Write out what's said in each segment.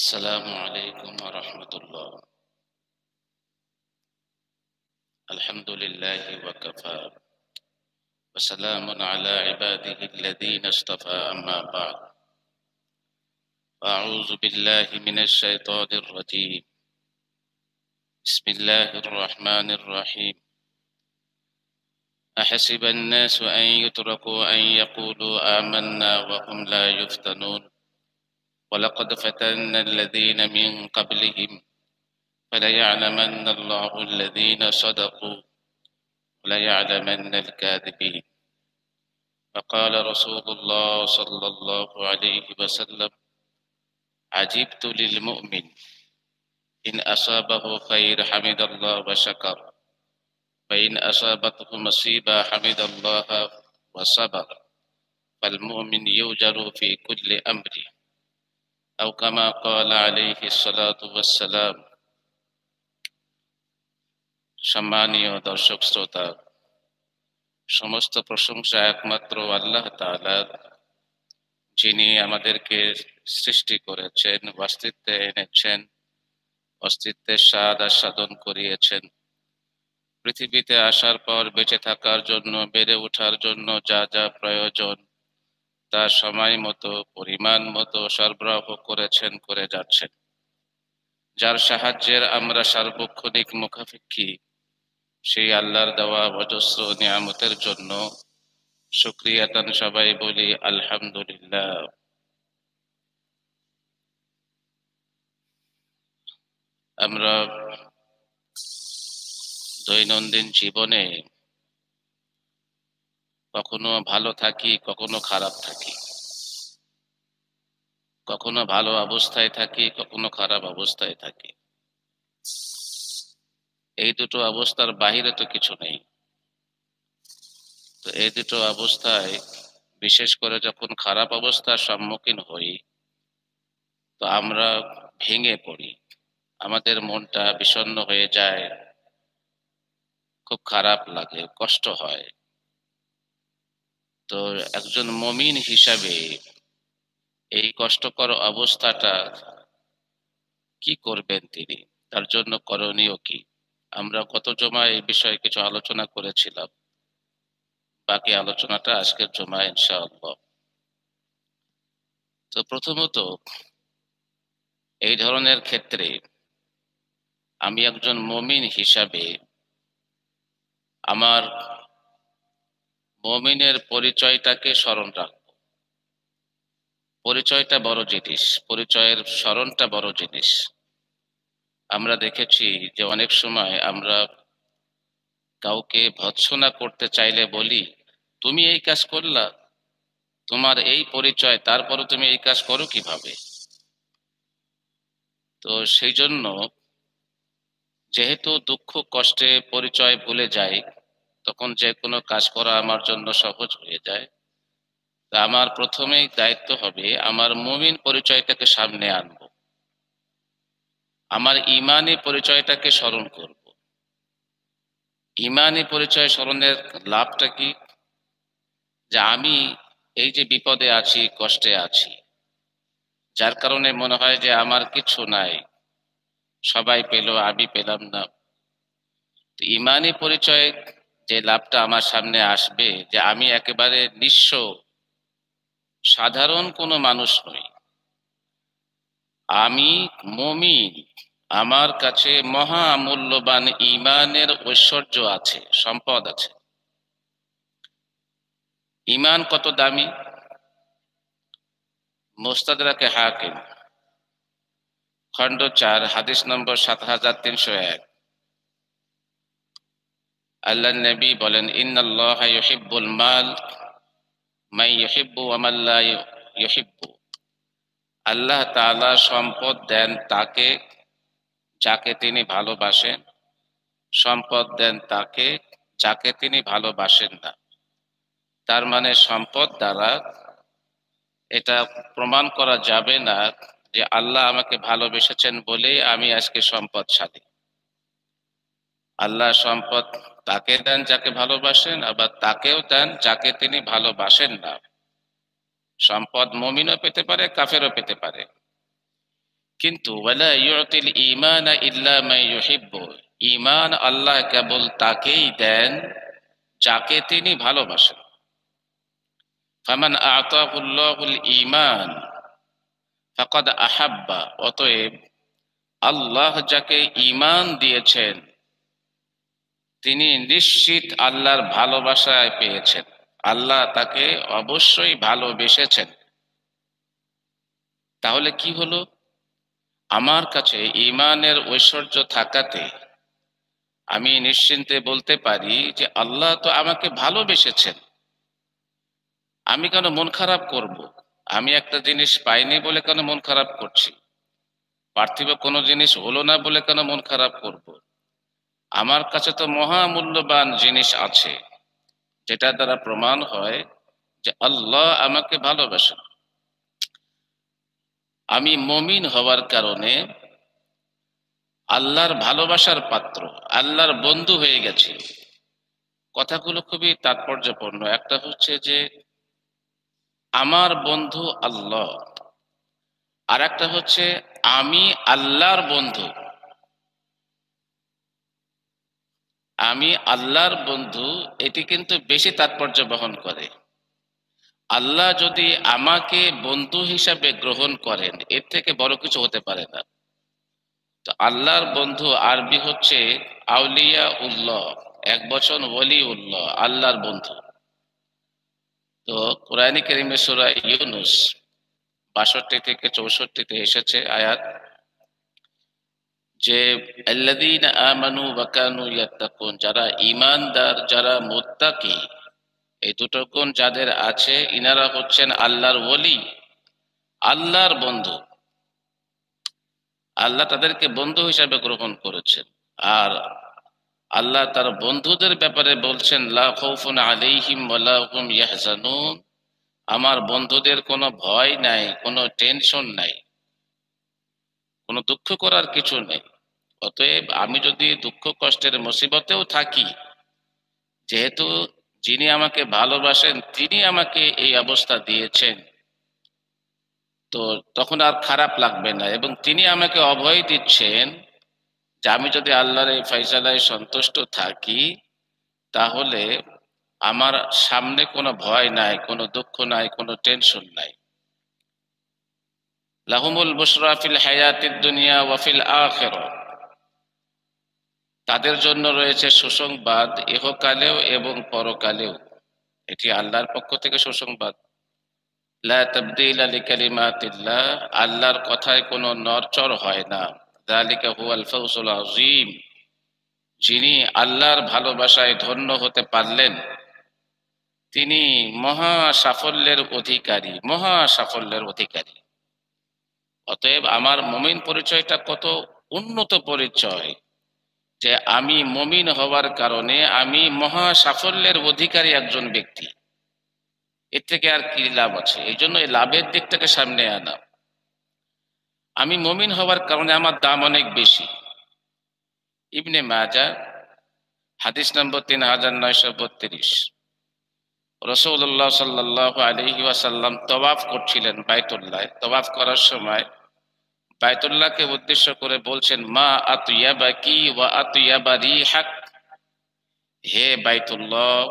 السلام عليكم ورحمة الله. الحمد لله وكفى وسلام على عباده الذين اصطفى أما بعد. أعوذ بالله من الشيطان الرجيم. بسم الله الرحمن الرحيم. أحسب الناس أن يتركوا أن يقولوا آمنا وهم لا يفتنون ولقد فتنا الذين من قبلهم فليعلمن الله الذين صدقوا وليعلمن الكاذبين. فقال رسول الله صلى الله عليه وسلم: عجبت للمؤمن إن أصابه خير حمد الله وشكر فإن أصابته مصيبة حمد الله وصبر فالمؤمن يؤجر في كل أمر أو كما قال عليه الصلاة والسلام। সম্মানীয় দর্শক শ্রোতা, সমস্ত প্রশংসা একমাত্র আল্লাহ তাআলার, যিনি আমাদেরকে সৃষ্টি করেছেন, অস্তিত্বে এনেছেন, অস্তিত্বের স্বাদ আস্বাদন করিয়েছেন। পৃথিবীতে আসার পর বেঁচে থাকার জন্য, বেড়ে ওঠার জন্য যা যা প্রয়োজন তা সময় মতো, পরিমাণ মতো সরবরাহ করেছেন, করে যাচ্ছেন। যার সাহায্যের আমরা সার্বক্ষণিক মুখাপেক্ষী, সেই আল্লাহর দেওয়া অজস্র নিয়ামতের জন্য শুকরিয়াতান সবাই বলি আলহামদুলিল্লাহ। আমরা দৈনন্দিন জীবনে কখনো ভালো থাকি, কখনো খারাপ থাকি, কখনো ভালো অবস্থায় থাকি, কখনো খারাপ অবস্থায় থাকি। এই দুটো অবস্থার বাহিরে তো কিছু নেই। তো এই দুটো অবস্থায়, বিশেষ করে যখন খারাপ অবস্থার সম্মুখীন হই, তো আমরা ভেঙে পড়ি, আমাদের মনটা বিষণ্ণ হয়ে যায়, খুব খারাপ লাগে, কষ্ট হয়। তো একজন মুমিন হিসাবে এই কষ্টকর অবস্থাটা কি করবেন তিনি, তার জন্য করণীয় কি? আমরা গত জমায় এই বিষয়ে কিছু আলোচনা করেছিলাম, বাকি আলোচনাটা আজকের জমায় ইনশাআল্লাহ। তো প্রথমত, এই ধরনের ক্ষেত্রে আমি একজন মুমিন হিসাবে আমার মুমিনের পরিচয়টাকে স্মরণ রাখব। পরিচয়টা বড় জিনিস, পরিচয়ের স্মরণটা বড় জিনিস। আমরা দেখেছি যে অনেক সময় আমরা কাউকে ভৎসনা করতে চাইলে বলি, তুমি এই কাজ করলা, তোমার এই পরিচয়, তারপরও তুমি এই কাজ করো কিভাবে? তো সেই জন্য, যেহেতু দুঃখ কষ্টে পরিচয় ভুলে যাই, তখন যে কোনো কাজ করা আমার জন্য সহজ হয়ে যায়। তা আমার প্রথমেই দায়িত্ব হবে আমার মুমিন পরিচয়টাকে সামনে আনবো, আমার ইমানি পরিচয়টাকে স্মরণ করব। ইমানি পরিচয় স্মরণের লাভটা কি? যে আমি এই যে বিপদে আছি, কষ্টে আছি, যার কারণে মনে হয় যে আমার কিছু নাই, সবাই পেল, আমি পেলাম না। ইমানি পরিচয় যে লাভটা আমার সামনে আসবে, যে আমি একেবারে নিঃস্ব, সাধারণ কোনো মানুষ নই, আমি মুমিন। আমার কাছে মহা মূল্যবান ইমানের ঐশ্বর্য আছে, সম্পদ আছে। ইমান কত দামি! মুস্তাদরাকে হাকিম, খণ্ড 4, হাদিস নম্বর 7301। আল্লাহ নবী বলেন, ইন্নাল্লাহা ইউহিব্বুল মাল মান ইউহিব্বু ওয়া মান লা ইউহিব্বু। আল্লাহ তাআলা সম্পদ দেন তাকে যাকে তিনি ভালোবাসেন, সম্পদ দেন তাকে যাকে তিনি ভালোবাসেন না। তার মানে সম্পদ দ্বারা এটা প্রমাণ করা যাবে না যে আল্লাহ আমাকে ভালোবেসেছেন বলেই আমি আজকে সম্পদশালী। আল্লাহ সম্পদ তাকে দেন যাকে ভালোবাসেন, আবার তাকেও দেন যাকে তিনি ভালোবাসেন না। সম্পদ মুমিনও পেতে পারে, কাফেরও পেতে পারে, কিন্তু ওয়ালা ইউতিল ঈমানা ইল্লা মান ইউহিব্বু, ঈমান আল্লাহ কেবল তাকেই দেন যাকে তিনি ভালোবাসেন। ফামান আতাহুল্লাহুল ঈমান ফাকাদ আহাব্বা, অতএব আল্লাহ যাকে ঈমান দিয়েছেন তিনি নিশ্চিত আল্লাহর ভালোবাসায় পেয়েছেন, আল্লাহ তাকে অবশ্যই ভালোবেসেছেন। তাহলে কি হলো? আমার কাছে ঈমানের ঐশ্বর্য থাকাতে আমি নিশ্চিন্তে বলতে পারি যে আল্লাহ তো আমাকে ভালোবেসেছেন, আমি কেন মন খারাপ করব? আমি একটা জিনিস পাইনি বলে কেন মন খারাপ করছি? পার্থিব কোনো জিনিস হলো না বলে কেন মন খারাপ করব? আমার কাছে তো মহামূল্যবান জিনিস আছে, যেটা দ্বারা প্রমাণ হয় যে আল্লাহ আমাকে ভালোবাসেন। আমি মুমিন হওয়ার কারণে আল্লাহর ভালোবাসার পাত্র, আল্লাহর বন্ধু হয়ে গেছি। কথাগুলো খুবই তাৎপর্যপূর্ণ। একটা হচ্ছে যে আমার বন্ধু আল্লাহ, আর একটা হচ্ছে আমি আল্লাহর বন্ধু। আমি আল্লাহর বন্ধু, এটি কিন্তু বেশি তাৎপর্য বহন করে। আল্লাহ যদি আমাকে বন্ধু হিসাবে গ্রহণ করেন, এর থেকে বড় কিছু হতে পারে না। তো আল্লাহর বন্ধু আরবি হচ্ছে আউলিয়া উল্লাহ, এক বচন ওলি উল্লাহ, আল্লাহর বন্ধু। তো কোরআনে কারীমে সূরা ইউনূস ৬২ থেকে ৬৪-তে এসেছে আয়াত, যে আল্লাযীনা আমানু ওয়া কানু ইয়াত্তাকুন, যারা ঈমানদার, যারা মুত্তাকি, এই দুটো গুণ যাদের আছে ইনারা হচ্ছেন আল্লাহর ওলি, আল্লাহর বন্ধু। আল্লাহ তাদেরকে বন্ধু হিসাবে গ্রহণ করেছেন। আর আল্লাহ তার বন্ধুদের ব্যাপারে বলছেন লা খাউফুন আলাইহিম ওয়া লা হুম ইয়াহজানুন, আমার বন্ধুদের কোনো ভয় নাই, কোনো টেনশন নাই, কোনো দুঃখ করার কিছু নেই। অতএব আমি যদি দুঃখ কষ্টের মুসিবতেও থাকি, যেহেতু যিনি আমাকে ভালোবাসেন তিনি আমাকে এই অবস্থা দিয়েছেন, তো তখন আর খারাপ লাগবে না। এবং তিনি আমাকে অভয় দিচ্ছেন যে আমি যদি আল্লাহর এই ফয়সালায় সন্তুষ্ট থাকি, তাহলে আমার সামনে কোনো ভয় নাই, কোনো দুঃখ নাই, কোনো টেনশন নাই। লাহুমুল বুশরা ফিল হায়াতিদ দুনিয়া ওয়া ফিল আখিরাহ, তাদের জন্য রয়েছে সুসংবাদ ইহকালেও এবং পরকালেও। এটি আল্লাহর পক্ষ থেকে সুসংবাদ। লা তাবদীলা লিকালিমাতিল্লাহ, আল্লাহর কথায় কোনো নড়চড় হয় না। যালিকা হুয়াল ফাওজুল আযীম, যিনি আল্লাহর ভালোবাসায় ধন্য হতে পারলেন তিনি মহা সাফল্যের অধিকারী, মহা সাফল্যের অধিকারী। অতএব আমার মুমিন পরিচয়টা কত উন্নত পরিচয়, যে আমি মুমিন হওয়ার কারণে আমি মহা সাফল্যের অধিকারী একজন ব্যক্তি। এর থেকে আর কি লাভ আছে? এই জন্য এই লাভের দিকটাকে সামনে আনা। আমি মুমিন হওয়ার কারণে আমার দাম অনেক বেশি। ইবনে মাজাহ হাদিস নম্বর 3932, রাসূলুল্লাহ সাল্লাল্লাহু আলাইহি ওয়াসাল্লাম তওয়াফ করছিলেন বাইতুল্লাহ। তওয়াফ করার সময় বাইতুল্লাহকে উদ্দেশ্য করে বলছেন মা আতইয়াবাকি ওয়া আতইয়াবা রিহাক, হে বাইতুল্লাহ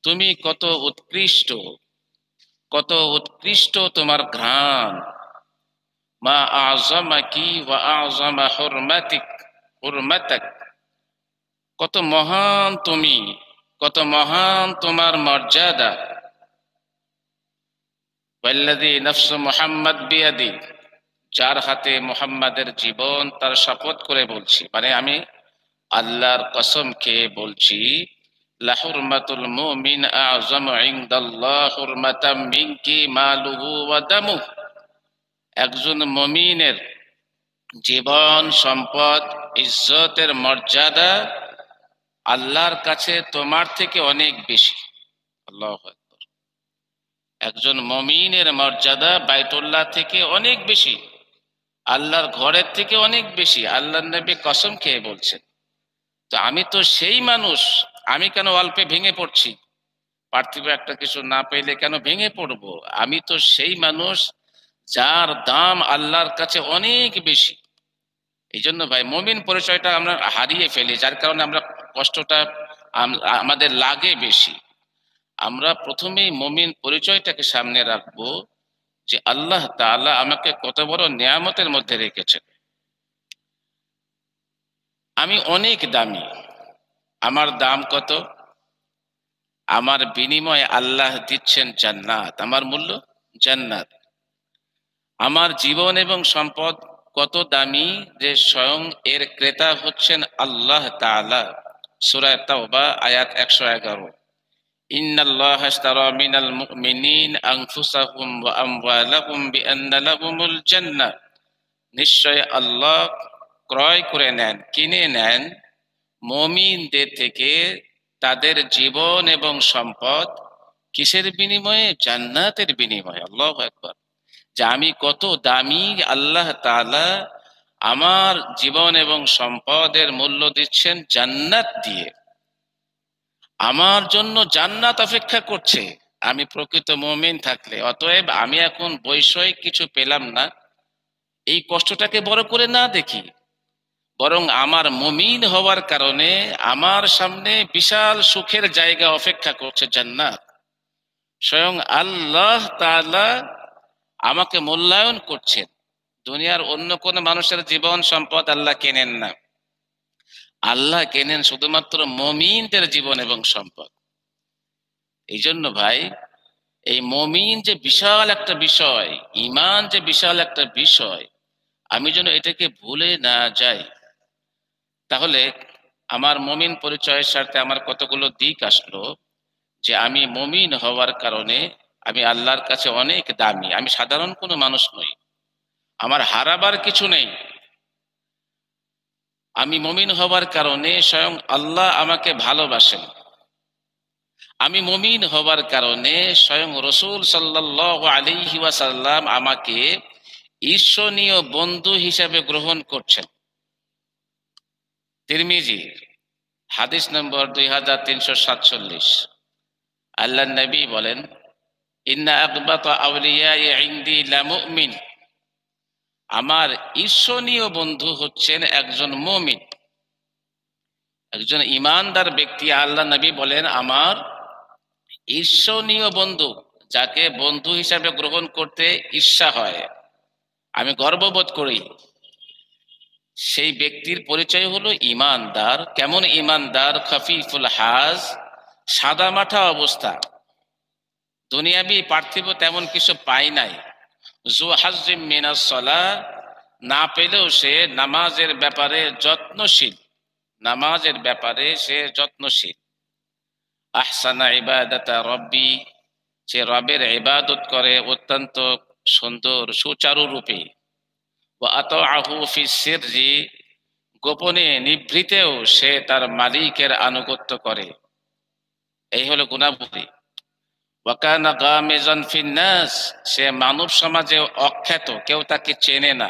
তুমি কত উৎকৃষ্ট, কত উৎকৃষ্ট তোমার ঘ্রাণ। মা আযমাকি ওয়া আযমা হুরমাতিক, হুরমাতাক, কত মহান তুমি, কত মহান তোমার মর্যাদা। ওয়াল্লাযী নাফসু মুহাম্মাদ বিয়াদি, যার হাতে মুহাম্মাদের জীবন, তার শপথ করে বলছি, মানে আমি আল্লাহর কসম খেয়ে বলছি, লা হুরমাতুল মুমিন আযমু ইনদাল্লাহ হুরমাতাম মিনকি মালুহু ওয়া দামুহু, একজন মুমিনের জীবন, সম্পদ, ইজ্জতের মর্যাদা আল্লাহর কাছে তোমার থেকে অনেক বেশি। আল্লাহু আকবার। একজন মুমিনের মর্যাদা বাইতুল্লাহ থেকে অনেক বেশি, আল্লাহর ঘরের থেকে অনেক বেশি। আল্লাহর নবী কসম খেয়ে বলছেন। তো আমি তো সেই মানুষ, আমি কেন অল্পে ভেঙে পড়ছি? পার্থিব একটা কিছু না পেলে কেন ভেঙে পড়বো? আমি তো সেই মানুষ যার দাম আল্লাহর কাছে অনেক বেশি। এই জন্য ভাই মুমিন পরিচয়টা আমরা হারিয়ে ফেলি, যার কারণে আমরা কষ্টটা আমাদের লাগে বেশি। আমরা প্রথমেই মুমিন পরিচয়টাকে সামনে রাখবো, যে আল্লাহ তাআলা আমাকে কত বড় নিয়ামতের মধ্যে রেখেছেন। আমি অনেক দামি। আমার দাম কত? আমার বিনিময়ে আল্লাহ দিচ্ছেন জান্নাত, আমার মূল্য জান্নাত। আমার জীবন এবং সম্পদ কত দামি, যে স্বয়ং এর ক্রেতা হচ্ছেন আল্লাহ তাআলা। সূরা তাওবা আয়াত 111। ইন্নাল্লাহা ইশতারা মিনাল মুমিনিন আনফুসাহুম ওয়া আমওয়ালাহুম বিআন্না লাহুমুল জান্নাহ। নিশ্চয় আল্লাহ ক্রয় করে নেন, কিনে নেন মুমিনদের থেকে তাদের জীবন এবং সম্পদ। কিসের বিনিময়ে? জান্নাতের বিনিময়ে। আল্লাহু আকবার। যে আমি কত দামি, আল্লাহ তাআলা আমার জীবন এবং সম্পদের মূল্য দিচ্ছেন জান্নাত দিয়ে। আমার জন্য জান্নাত অপেক্ষা করছে আমি প্রকৃত মুমিন থাকলে। অতএব আমি এখন বৈষয়িক কিছু পেলাম না, এই কষ্টটাকে বড় করে না দেখি, বরং আমার মুমিন হওয়ার কারণে আমার সামনে বিশাল সুখের জায়গা অপেক্ষা করছে, জান্নাত। স্বয়ং আল্লাহ তাআলা আমাকে মূল্যায়ন করছেন। দুনিয়ার অন্য কোন মানুষের জীবন সম্পদ আল্লাহ কেনেন না, আল্লাহ কেনেন শুধুমাত্র মুমিনদের জীবন এবং সম্পদ। এই জন্য ভাই, এই মুমিন যে বিশাল একটা বিষয়, ঈমান যে বিশাল একটা বিষয়, আমি যেন এটাকে ভুলে না যাই। তাহলে আমার মুমিন পরিচয়ের সাথে আমার কতগুলো দিক আসলো, যে আমি মুমিন হওয়ার কারণে আমি আল্লাহর কাছে অনেক দামি। আমি সাধারণ কোনো মানুষ নই, আমার হারাবার কিছু নেই। আমি মুমিন হওয়ার কারণে স্বয়ং আল্লাহ আমাকে ভালোবাসেন। আমি মুমিন হওয়ার কারণে স্বয়ং রাসূল সাল্লাল্লাহু আলাইহি ওয়াসাল্লাম আমাকে ঈর্ষণীয় বন্ধু হিসাবে গ্রহণ করছেন। তিরমিজি হাদিস নম্বর 2347। আল্লাহ নবী বলেন, ইন্না আকবাতা আউলিয়াই ইনদি লামুমিন। আমার ঈর্ষণীয় বন্ধু হচ্ছেন একজন মুমিন, একজন ঈমানদার ব্যক্তি। আল্লাহ নবী বলেন, আমার ঈর্ষণীয় বন্ধু, যাকে বন্ধু হিসাবে গ্রহণ করতে ঈর্ষা হয়, আমি গর্ববোধ করি, সেই ব্যক্তির পরিচয় হলো ঈমানদার। কেমন ঈমানদার? খফিফুল হাজ, সাদা মাঠা অবস্থা, দুনিয়াবি পার্থিব তেমন কিছু পাই নাই। জু হাজ্জিম মিনাস সালাহ, না পেলেও সে নামাজের ব্যাপারে যত্নশীল, নামাজের ব্যাপারে সে যত্নশীল। আহসানা ইবাদাতা রব্বি, সে রবের ইবাদত করে অত্যন্ত সুন্দর সুচারু রূপে। ওয়া আতাআহু ফি সিররি, গোপনে নিভৃতেও সে তার মালিকের আনুগত্য করে। এই হলো গুণাবলী। ওয়া কানা গামিজান ফিন নাস, সে মানব সমাজে অখ্যাত, কেউ তাকে চেনে না,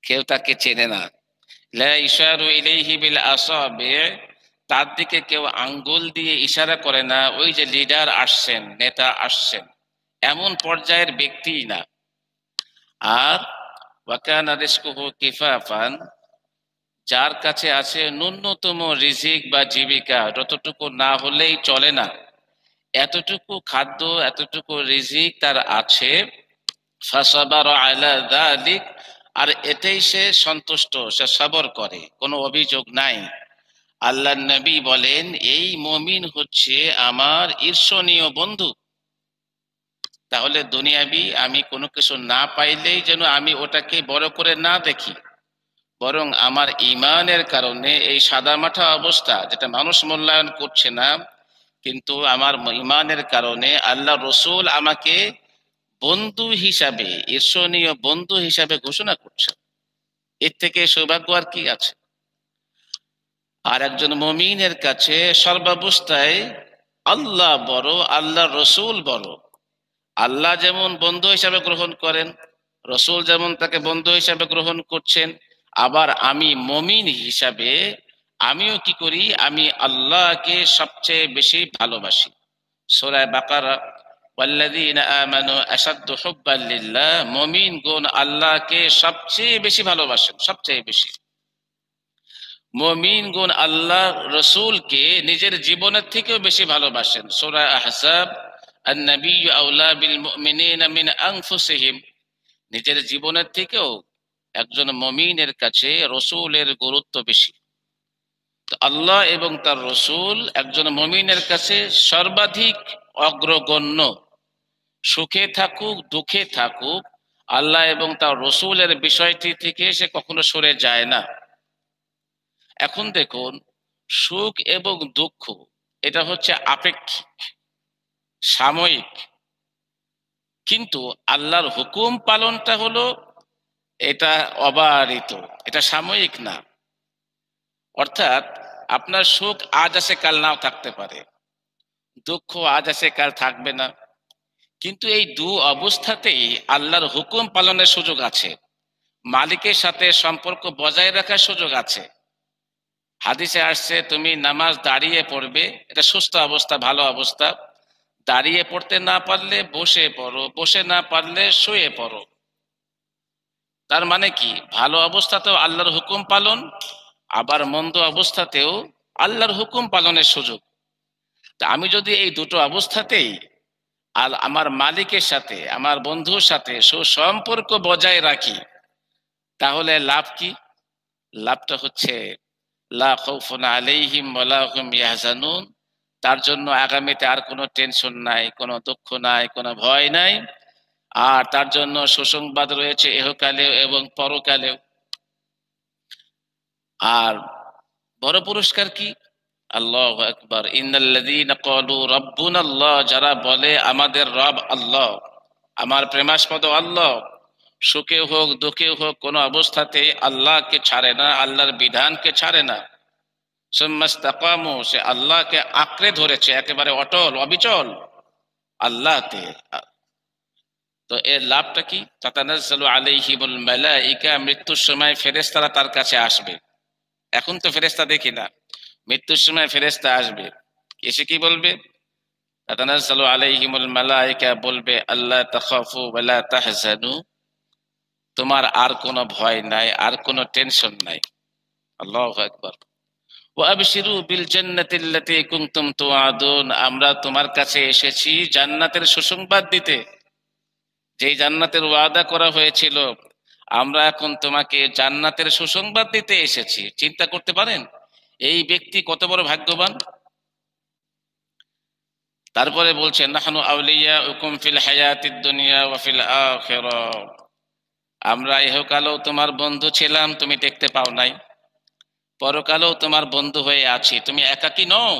কেউ তাকে চেনে না। লা ইশারু ইলাইহি বিল আসাবি, তার দিকে কেউ আঙ্গুল দিয়ে ইশারা করে না, ওই যে লিডার আসছেন, নেতা আসছেন, এমন পর্যায়ের ব্যক্তি না। আর ওয়া কানা রিজকুহু কিফাফান, যার কাছে আছে ন্যূনতম রিজিক বা জীবিকা, যতটুকু না হলেই চলে না, এতটুকু খাদ্য, এতটুকু রিজিক তার আছে। ফাসাবারা আলা যালিক, আর এতেই সে সন্তুষ্ট, সে সবর করে, কোনো অভিযোগ নাই। আল্লাহ নবী বলেন, এই মুমিন হচ্ছে আমার ঈর্ষণীয় বন্ধু। তাহলে দুনিয়াবি আমি কোনো কিছু না পাইলেই যেন আমি ওটাকে বড় করে না দেখি, বরং আমার ঈমানের কারণে এই সাদামাঠা অবস্থা, যেটা মানুষ মূল্যায়ন করছে না, কিন্তু আমার ঈমানের কারণে আল্লাহ রসুল আমাকে বন্ধু হিসাবে, ঈর্ষণীয় বন্ধু হিসাবে ঘোষণা করছেন। এর থেকে সৌভাগ্য আর কি আছে? আর একজন মুমিনের কাছে সর্বাবস্থায় আল্লাহ বড়, আল্লাহ রসুল বড়। আল্লাহ যেমন বন্ধু হিসাবে গ্রহণ করেন, রসুল যেমন তাকে বন্ধু হিসাবে গ্রহণ করছেন, আবার আমি মুমিন হিসাবে আমিও কি করি? আমি আল্লাহকে সবচেয়ে বেশি ভালোবাসি। সূরা বাকারা ওয়াল্লাযীনা আমানু আশাদ্দু হুব্বান লিল্লাহ, মুমিনগণ আল্লাহকে সবচেয়ে বেশি ভালোবাসেন, সবচেয়ে বেশি। মুমিনগণ আল্লাহ রাসূলকে নিজের জীবনের থেকেও বেশি ভালোবাসেন। সূরা আহজাব, আন-নাবিয়্যু আওলা বিল মুমিনিনা মিন আনফুসিহিম, নিজের জীবনের থেকেও একজন মুমিনের কাছে রাসূলের গুরুত্ব বেশি। তো আল্লাহ এবং তার রাসূল একজন মুমিনের কাছে সর্বাধিক অগ্রগণ্য। সুখে থাকুক দুঃখে থাকুক, আল্লাহ এবং তার রাসূলের বিষয়টি থেকে সে কখনো সরে যায় না। এখন দেখুন, সুখ এবং দুঃখ এটা হচ্ছে আপেক্ষিক, সাময়িক, কিন্তু আল্লাহর হুকুম পালনটা হলো এটা অবারিত, এটা সাময়িক না। অর্থাৎ আপনার সুখ আজ আছে কাল নাও থাকতে পারে, দুঃখ আজ আছে কাল থাকবে না, কিন্তু এই দু অবস্থাতেই আল্লাহর হুকুম পালনের সুযোগ আছে, মালিকের সাথে সম্পর্ক বজায় রাখার সুযোগ আছে। হাদিসে আসছে তুমি নামাজ দাঁড়িয়ে পড়বে, এটা সুস্থ অবস্থা, ভালো অবস্থা। দাঁড়িয়ে পড়তে না পারলে বসে পড়ো, বসে না পারলে শুয়ে পড়ো। তার মানে কি, ভালো অবস্থাতেও আল্লাহর হুকুম পালন, আবার মন্দ অবস্থাতেও আল্লাহর হুকুম পালনের সুযোগ। তা আমি যদি এই দুটো অবস্থাতেই আমার মালিকের সাথে, আমার বন্ধুর সাথে সুসম্পর্ক বজায় রাখি, তাহলে লাভ কি? লাভটা হচ্ছে লা খাউফুন আলাইহিম ওয়ালা হুম ইয়াহজানুন, তার জন্য আগামীতে আর কোনো টেনশন নাই, কোনো দুঃখ নাই, কোনো ভয় নাই। আর তার জন্য সুসংবাদ রয়েছে ইহকালেও এবং পরকালেও। আর বড় পুরস্কার কি? আল্লাহু আকবার। ইন্নাল্লাযীনা ক্বালু রাব্বুনাল্লাহ, যারা বলে আমাদের রব আল্লাহ, আমার প্রেমাস্পদ আল্লাহ, সুখে হোক দুঃখে হোক কোনো অবস্থাতেই আল্লাহকে ছাড়ে না, আল্লাহর বিধানকে ছাড়ে না। সুম্মাস্তাকামু, সে আল্লাহকে আঁকড়ে ধরেছে, একেবারে অটল অবিচল আল্লাহতে। তো এর লাভটা কি? তাতানাজ্জালু আলাইহিমুল মালাইকা, মৃত্যুর সময় ফেরেশতারা তার কাছে আসবে। এখন তো ফেরেশতা দেখি না, মৃত্যুর সময় ফেরেশতা আসবে, এসে কি বলবে? তাতানাজ্জালু আলাইহিমুল মালাইকা, বলবে আল্লা তাখাফু ওয়া লা তাহজানু, তোমার আর কোনো ভয় নাই, আর কোনো টেনশন নাই। আল্লাহু আকবার। ওয়া আবশিরু বিল জান্নাতিল্লাতী কুনতুম তুআদুন, আমরা তোমার কাছে এসেছি জান্নাতের সুসংবাদ দিতে, যেই জান্নাতের ওয়াদা করা হয়েছিল, আমরা এখন তোমাকে জান্নাতের সুসংবাদ দিতে এসেছি। চিন্তা করতে পারেন এই ব্যক্তি কত বড় ভাগ্যবান। তারপরে বলছেন নাহনু আউলিয়াউকুম ফিল হায়াতিদ দুনিয়া ওয়া ফিল আখিরাহ, আমরা ইহকালেও তোমার বন্ধু ছিলাম, তুমি দেখতে পাও নাই, পরকালেও তোমার বন্ধু হয়ে আছি, তুমি একাকী নও।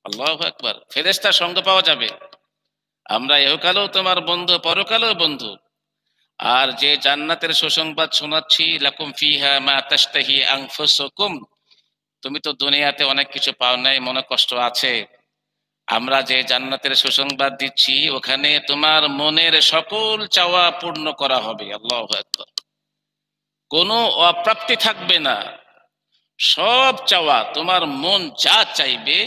আল্লাহু আকবার। ফেরেশতার সঙ্গ পাওয়া যাবে, আমরা ইহকালেও তোমার বন্ধু, পরকালেও বন্ধু। আর যে জান্নাতের সুসংবাদ শোনাচ্ছি, লাকুম ফিহা মা তাশতাহি আনফুসুকুম, তুমি তো দুনিয়াতে অনেক কিছু পাও নাই, মনে কষ্ট আছে, আমরা যে জান্নাতের সুসংবাদ দিচ্ছি ওখানে তোমার মনের সকল চাওয়া পূর্ণ করা হবে। আল্লাহু আকবার। কোনো অপ্রাপ্তি থাকবে না, সব চাওয়া, তোমার মন যা চাইবে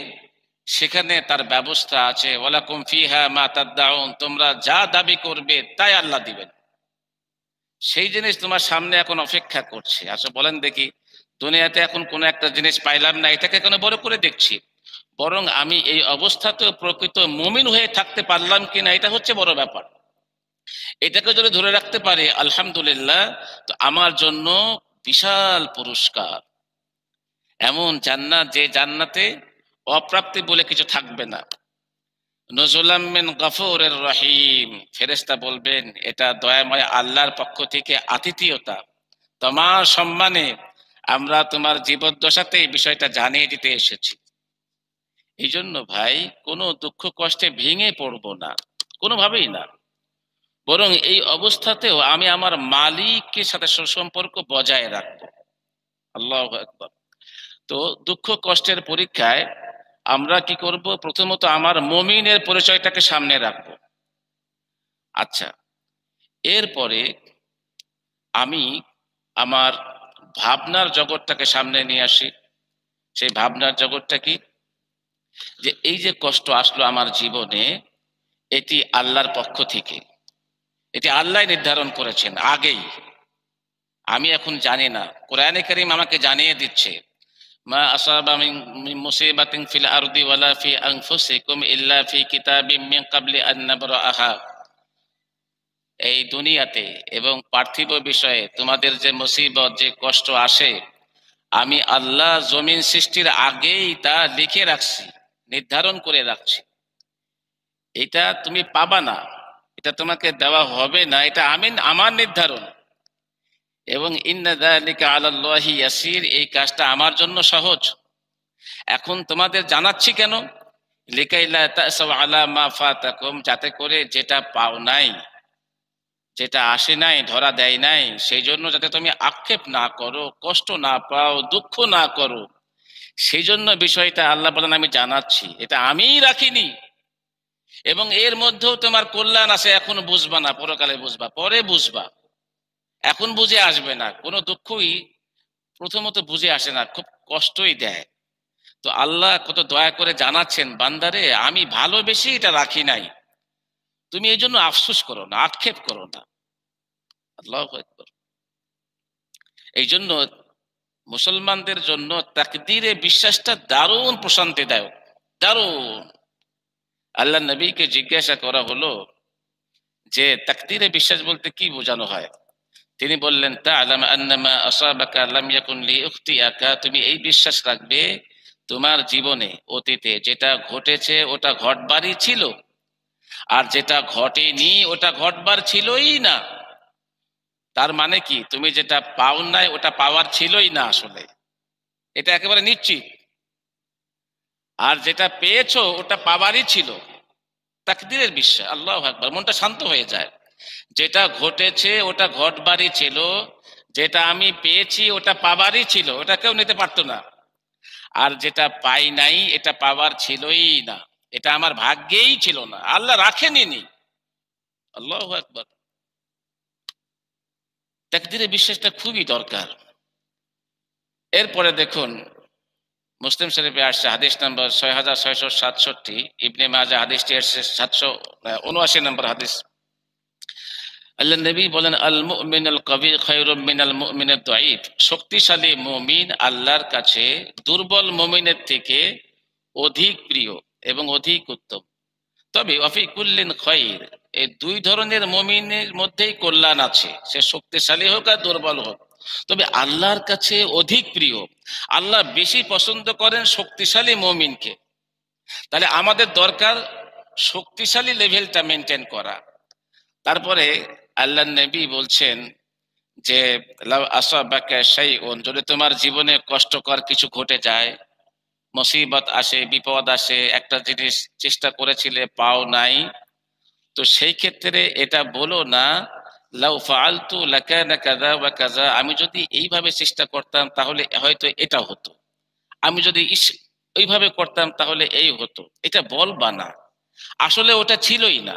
সেখানে তার ব্যবস্থা আছে। ওয়ালাকুম ফিহা মা তাদদাউন, তোমরা যা দাবি করবে তাই আল্লাহ দিবেন। সেই জিনিস তোমার সামনে এখন অপেক্ষা করছে। আচ্ছা বলেন দেখি, দুনিয়াতে এখন কোনো একটা জিনিস পাইলাম না, এটাকে কেন বড় করে দেখছি? বরং আমি এই অবস্থাতেও প্রকৃত মুমিন হয়ে থাকতে পারলাম কিনা, এটা হচ্ছে বড় ব্যাপার। এটাকে যদি ধরে রাখতে পারি আলহামদুলিল্লাহ, তো আমার জন্য বিশাল পুরস্কার। এমন জান্নাত, যে জান্নাতে অপ্রাপ্তি বলে কিছু থাকবে না। নজুলাম মিন গফুরির রহিম, ফেরেশতা বলবেন এটা দয়াময় আল্লাহর পক্ষ থেকে আতিথেয়তা, তোমার সম্মানে আমরা তোমার জীবদ্দশাতে এই বিষয়টা জানিয়ে দিতে এসেছি। এই জন্য ভাই, কোনো দুঃখ কষ্টে ভেঙে পড়বো না, কোনোভাবেই না, বরং এই অবস্থাতেও আমি আমার মালিকের সাথে সুসম্পর্ক বজায় রাখবো। আল্লাহু আকবার। তো দুঃখ কষ্টের পরীক্ষায় আমরা কি করব? প্রথমত আমার মুমিনের পরিচয়টাকে সামনে রাখবো। আচ্ছা, এরপরে আমি আমার ভাবনার জগৎটাকে সামনে নিয়ে আসি। সেই ভাবনার জগৎটা কি? যে এই যে কষ্ট আসলো আমার জীবনে, এটি আল্লাহর পক্ষ থেকে, এটি আল্লাহ নির্ধারণ করেছেন আগেই। আমি এখন জানি না, কোরআনে কারীম আমাকে জানিয়ে দিচ্ছে মা আসাবা মিন মুসিবাতিন ফিল আরদি ওয়ালা ফি আনফুসিকুম ইল্লা ফি কিতাবিম মিন ক্বাবলি আন নাবরাহা। এই দুনিয়াতে এবং পার্থিব বিষয়ে তোমাদের যে মুসিবত, যে কষ্ট আসে, আমি আল্লাহ জমিন সৃষ্টির আগেই তা লিখে রাখছি, নির্ধারণ করে রাখছি। এটা তুমি পাবা না, এটা তোমাকে দেওয়া হবে না, এটা আমার নির্ধারণ। এবং ইন্না যালিকা আলাল্লাহি ইয়াসির, এই কাজটা আমার জন্য সহজ। এখন তোমাদের জানাচ্ছি কেন? লিকাইলা তাসাউ আলা মা ফাতাকুম, যাতে করে যেটা পাও নাই, যেটা আসে নাই, ধরা দেয় নাই, সেই জন্য যাতে তুমি আক্ষেপ না করো, কষ্ট না পাও, দুঃখ না করো, সেই জন্য বিষয়টা আল্লাহ বলেন আমি জানাচ্ছি, এটা আমিই রাখিনি। এবং এর মধ্যেও তোমার কল্যাণ আছে, এখন বুঝবা না, পরকালে বুঝবা, পরে বুঝবা, এখন বুঝে আসবে না। কোনো দুঃখই প্রথমত বুঝে আসে না, খুব কষ্টই দেয়। তো আল্লাহ কত দয়া করে জানাচ্ছেন, বান্দারে আমি ভালোবেসে এটা রাখি নাই, তুমি এই জন্য আফসোস করো না, আক্ষেপ করো না। আল্লাহু আকবার। এই জন্য মুসলমানদের জন্য তাকদীরে বিশ্বাসটা দারুণ প্রশান্তিদায়ক, দারুণ। আল্লাহ নবীকে জিজ্ঞাসা করা হলো যে তাকদীরে বিশ্বাস বলতে কি বোঝানো হয়। তিনি বললেন তা'লাম আন্নামা আসাবাকা লাম ইয়াকুন লিইখতিআকা, তুমি এই বিশ্বাস রাখবে তোমার জীবনে অতীতে যেটা ঘটেছে ওটা ঘটবারই ছিল, আর যেটা ঘটেনি ওটা ঘটবার ছিলই না। তার মানে কি, তুমি যেটা পাও নাই ওটা পাওয়ার ছিলই না আসলে, এটা একেবারে নিশ্চিত। আর যেটা পেয়েছো ওটা পাওয়ারই ছিল, তাকদীরের বিশ্বাস। আল্লাহু আকবার, মনটা শান্ত হয়ে যায়। যেটা ঘটেছে ওটা ঘটবারই ছিল, যেটা আমি পেয়েছি ওটা পাবারই ছিল, ওটা কেউ নিতে পারতো না। আর যেটা পাই নাই এটা পাওয়ার ছিলই না, এটা আমার ভাগ্যেই ছিল না, আল্লাহ রাখেনি। আল্লাহু আকবার। তাকদীরে বিশ্বাসটা খুবই দরকার। এরপরে দেখুন, মুসলিম শরীফে আসছে হাদিস নাম্বার 6667, ইবনে মাজাহ হাদিসটি আসছে 779 নম্বর হাদিস। আল্লাহ নবী বলেন আল মুমিনুল কবি খায়রুম মিনাল মুমিনিদ দাঈফ, শক্তিশালী মুমিন আল্লাহর কাছে দুর্বল মুমিনের থেকে অধিক প্রিয় এবং অধিক উত্তম। তবে ওয়াফি কুল্লিন খায়র, এই দুই ধরনের মুমিনের মধ্যেই কল্যাণ আছে, সে শক্তিশালী হোক আর দুর্বল হোক, তবে আল্লাহর কাছে অধিক প্রিয়। আল্লাহ বেশি পছন্দ করেন শক্তিশালী মুমিনকে। তাহলে আমাদের দরকার শক্তিশালী লেভেলটা মেনটেন করা। তারপরে আল্লাহ নবী বলছেন যে লাউ আসাবাকা শাইউন, যদি তোমার জীবনে কষ্টকর কিছু ঘটে যায়, মুসিবত আসে, বিপদ আসে, একটা জিনিস চেষ্টা করেছিলে পাও নাই, তো সেই ক্ষেত্রে এটা বলো না লাউ ফাআলতু লাকানা কাযা ওয়া কাযা, আমি যদি এইভাবে চেষ্টা করতাম তাহলে হয়তো এটা হতো, আমি যদি ওইভাবে করতাম তাহলে এই হতো, এটা বলবা না, আসলে ওটা ছিলই না।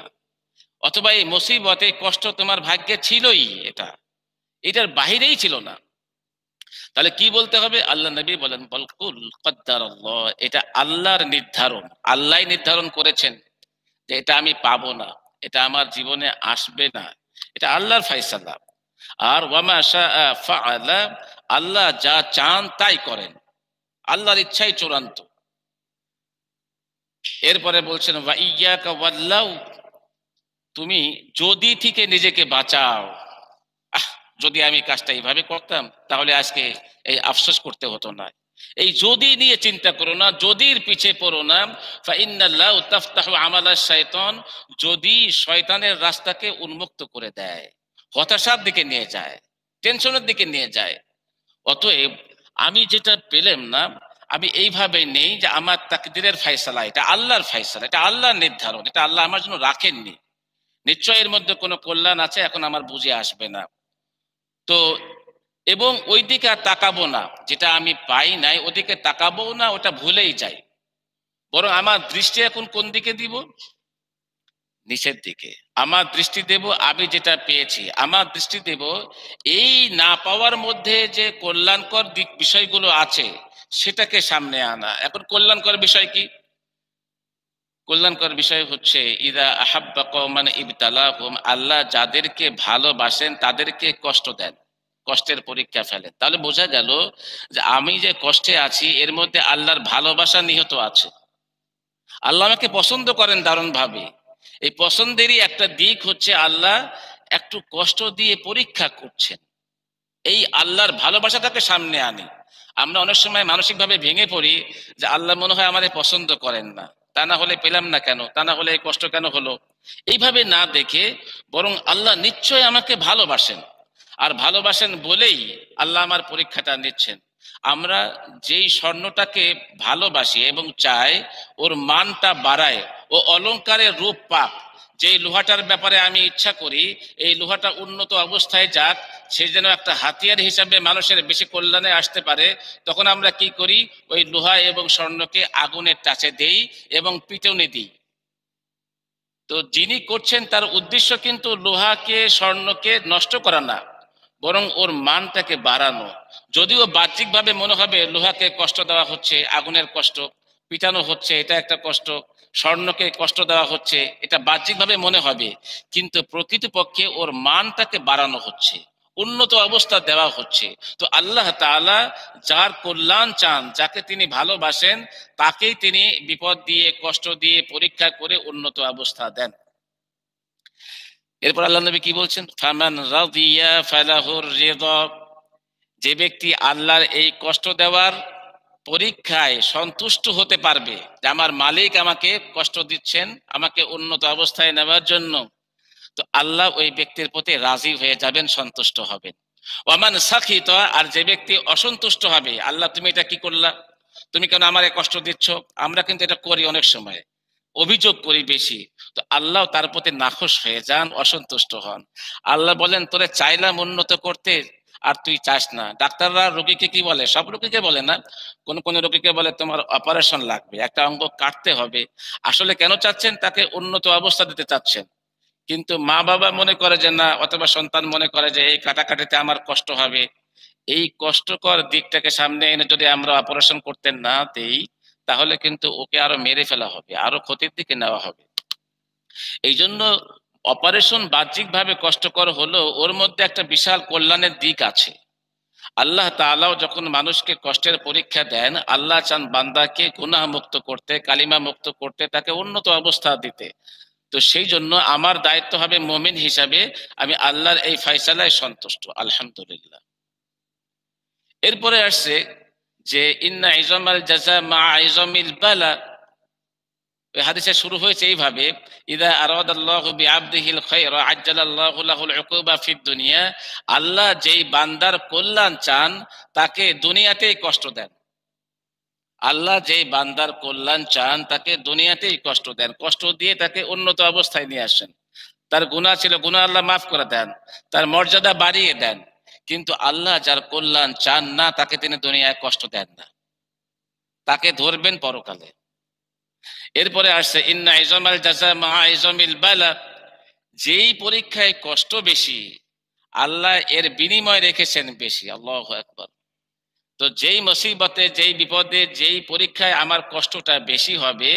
অথবা এই মুসিবতে কষ্ট তোমার ভাগ্যে ছিলই, এটার বাহিরেই ছিল না। তাহলে কি বলতে হবে? আল্লাহ নবী বলেন বলকুল কদ্দারাল্লাহ, এটা আল্লাহর নির্ধারণ, আল্লাহ নির্ধারণ করেছেন যে এটা আমি পাবো না, এটা আমার জীবনে আসবে না, এটা আল্লাহর ফায়সালা। আর ওয়ামা শাআ ফাআলা, আল্লাহ যা চান তাই করেন, আল্লাহর ইচ্ছাই চূড়ান্ত। এরপরে বলছেন ওয়া ইয়াকা ওয়াল্লাউ, তুমি যদি থেকে নিজেকে বাঁচাও। যদি আমি কাজটা এইভাবে করতাম তাহলে আজকে এই আফসোস করতে হতো না। এই যদি নিয়ে চিন্তা করো না, যদির পিছে পড়ো না। ফাইন্নাল্লাহু তাফতাহু আমালাশ শাইতান, যদি শয়তানের রাস্তাকে উন্মুক্ত করে দেয়, হতাশার দিকে নিয়ে যায়, টেনশনের দিকে নিয়ে যায়। অতএব আমি যেটা পেলাম না, আমি এইভাবে নেই যে আমার তাকদীরের ফয়সালা, এটা আল্লাহর ফয়সালা, এটা আল্লাহর নির্ধারণ, এটা আল্লাহ আমার জন্য রাখেননি, নিশ্চয় এর মধ্যে কোনো কল্যাণ আছে, এখন আমার বুঝে আসবে না। তো এবং ওই দিকে আর তাকাবো না, যেটা আমি পাই নাই ওদিকে তাকাবো না, ওটা ভুলেই যাই। বরং আমার দৃষ্টি এখন কোন দিকে দিব? নিচের দিকে আমার দৃষ্টি দেব। আমি যেটা পেয়েছি আমার দৃষ্টি দেব এই না পাওয়ার মধ্যে যে কল্যাণকর দিক বিষয়গুলো আছে সেটাকে সামনে আনা। এখন কল্যাণকর বিষয় কি? কল্যাণকর বিষয় হচ্ছে ইদা আহাব্বা কওমান ইবতালাহুম, আল্লাহ যাদেরকে ভালোবাসেন তাদেরকে কষ্ট দেন, কষ্টের পরীক্ষা ফেলেন। তাহলে বোঝা গেল যে আমি যে কষ্টে আছি এর মধ্যে আল্লাহর ভালোবাসা নিহিত আছে। আল্লাহ আমাকে পছন্দ করেন দারুণ ভাবে। এই পছন্দেরই একটা দিক হচ্ছে আল্লাহ একটু কষ্ট দিয়ে পরীক্ষা করছেন, এই আল্লাহর ভালোবাসাটাকে সামনে আনি। আমরা অনেক সময় মানসিকভাবে ভেঙে পড়ি যে আল্লাহ মনে হয় আমাদের পছন্দ করেন না, তা না হলে পেলাম না কেন, তা না হলে এই কষ্ট কেন হলো, এইভাবে না দেখে বরং আল্লাহ নিশ্চয় আমাকে ভালোবাসেন, আর ভালোবাসেন বলেই আল্লাহ আমার পরীক্ষাটা নিচ্ছেন। আমরা যেই স্বর্ণটাকে ভালোবাসি এবং চাই ওর মানটা বাড়ায় ও অলংকারের রূপ পাক, যে লোহাটার ব্যাপারে আমি ইচ্ছা করি এই লোহাটা উন্নত অবস্থায় যাক, সে যেন একটা হাতিয়ার হিসাবে মানুষের বেশি কল্যাণে আসতে পারে, তখন আমরা কি করি, ওই লোহা এবং স্বর্ণকে আগুনের টাচে দেই এবং পিটুনি দিই। তো যিনি করছেন তার উদ্দেশ্য কিন্তু লোহাকে স্বর্ণকে নষ্ট করা না, বরং ওর মানটাকে বাড়ানো। যদিও বাহ্যিকভাবে মনে হবে লোহাকে কষ্ট দেওয়া হচ্ছে, আগুনের কষ্ট, পিটানো হচ্ছে এটা একটা কষ্ট, স্বর্ণকে কষ্ট দেওয়া হচ্ছে এটা বাহ্যিকভাবে মনে হবে, কিন্তু প্রকৃতপক্ষে ওর মানটাকে বাড়ানো হচ্ছে, উন্নত অবস্থা দেওয়া হচ্ছে। তো আল্লাহ তাআলা যার কল্যাণ চান, যাকে তিনি ভালোবাসেন, তাকেই তিনি বিপদ দিয়ে কষ্ট দিয়ে পরীক্ষা করে উন্নত অবস্থা দেন। এরপর আল্লাহ নবী কি বলছেন, ফামান রাদিয়া ফালাহুর রিদা, যে ব্যক্তি আল্লাহর এই কষ্ট দেওয়ার পরীক্ষায় সন্তুষ্ট হতে পারবে যে আমার মালিক আমাকে কষ্ট দিচ্ছেন আমাকে উন্নত অবস্থায় নেওয়ার জন্য, তো আল্লাহ ওই ব্যক্তির প্রতি রাজি হয়ে যাবেন, সন্তুষ্ট হবেন। ওয়ামান সাখিত, আর যে ব্যক্তি অসন্তুষ্ট হবে, আল্লাহ তুমি এটা কি করলা, তুমি কেন আমারে কষ্ট দিচ্ছ, আমরা কিন্তু এটা করি অনেক সময়, অভিযোগ করি বেশি, তো আল্লাহ তার প্রতি নাখোশ হয়ে যান, অসন্তুষ্ট হন। আল্লাহ বলেন তোরে চাইলাম উন্নত করতে আর তুই চাস না। ডাক্তাররা রোগীকে কি বলে, সব রোগীকে বলে না, কোন কোন রোগীকে বলে তোমার অপারেশন লাগবে, একটা অঙ্গ কাটতে হবে। আসলে কেন চাচ্ছেন, তাকে উন্নত অবস্থা দিতে চাচ্ছেন, কিন্তু মা বাবা মনে করে যে না, অথবা সন্তান মনে করে যে এই কাটাকাটিতে আমার কষ্ট হবে, এই কষ্টকর দিকটাকে সামনে এনে যদি আমরা অপারেশন করতে না দেই, তাহলে কিন্তু ওকে আরো মেরে ফেলা হবে, আরো ক্ষতির দিকে নেওয়া হবে। এই জন্য অপারেশন বাহ্যিকভাবে কষ্টকর হলেও ওর মধ্যে একটা বিশাল কল্যাণের দিক আছে। আল্লাহ তাআলাও যখন মানুষকে কষ্টের পরীক্ষা দেন, আল্লাহ চান বান্দাকে গুনাহ মুক্ত করতে, কালিমা মুক্ত করতে, তাকে উন্নত অবস্থা দিতে। তো সেই জন্য আমার দায়িত্ব হবে মুমিন হিসাবে আমি আল্লাহর এই ফয়সালায় সন্তুষ্ট, আলহামদুলিল্লাহ। এরপরে আসছে যে ইন্না ইজামাল জাযা মা ইজামিল বালা, ওই হাদিসে শুরু হয়েছে এইভাবে, ইদা আরাদাল্লাহু বিআবদিহিল খায়রা আজ্জালাল্লাহু লাহুল উকুবা ফিদ দুনিয়া, আল্লাহ যেই বান্দার কল্যাণ চান তাকে দুনিয়াতেই কষ্ট দেন। আল্লাহ যেই বান্দার কল্যাণ চান তাকে দুনিয়াতেই কষ্ট দেন, কষ্ট দিয়ে তাকে উন্নত অবস্থায় নিয়ে আসেন। তার গুনাহ ছিল, গুনাহ আল্লাহ মাফ করে দেন, তার মর্যাদা বাড়িয়ে দেন। কিন্তু আল্লাহ যার কল্যাণ চান না তাকে তিনি দুনিয়ায় কষ্ট দেন না, তাকে ধরবেন পরকালে। এরপরে আসছে ইন্না ইজামাল জাযা মা ইজামিল বালা, যেই পরীক্ষায় কষ্ট বেশি আল্লাহ এর বিনিময় রেখেছেন বেশি, আল্লাহু আকবার। তো যেই মুসিবতে, যেই বিপদে, যেই পরীক্ষায় আমার কষ্টটা বেশি হবে,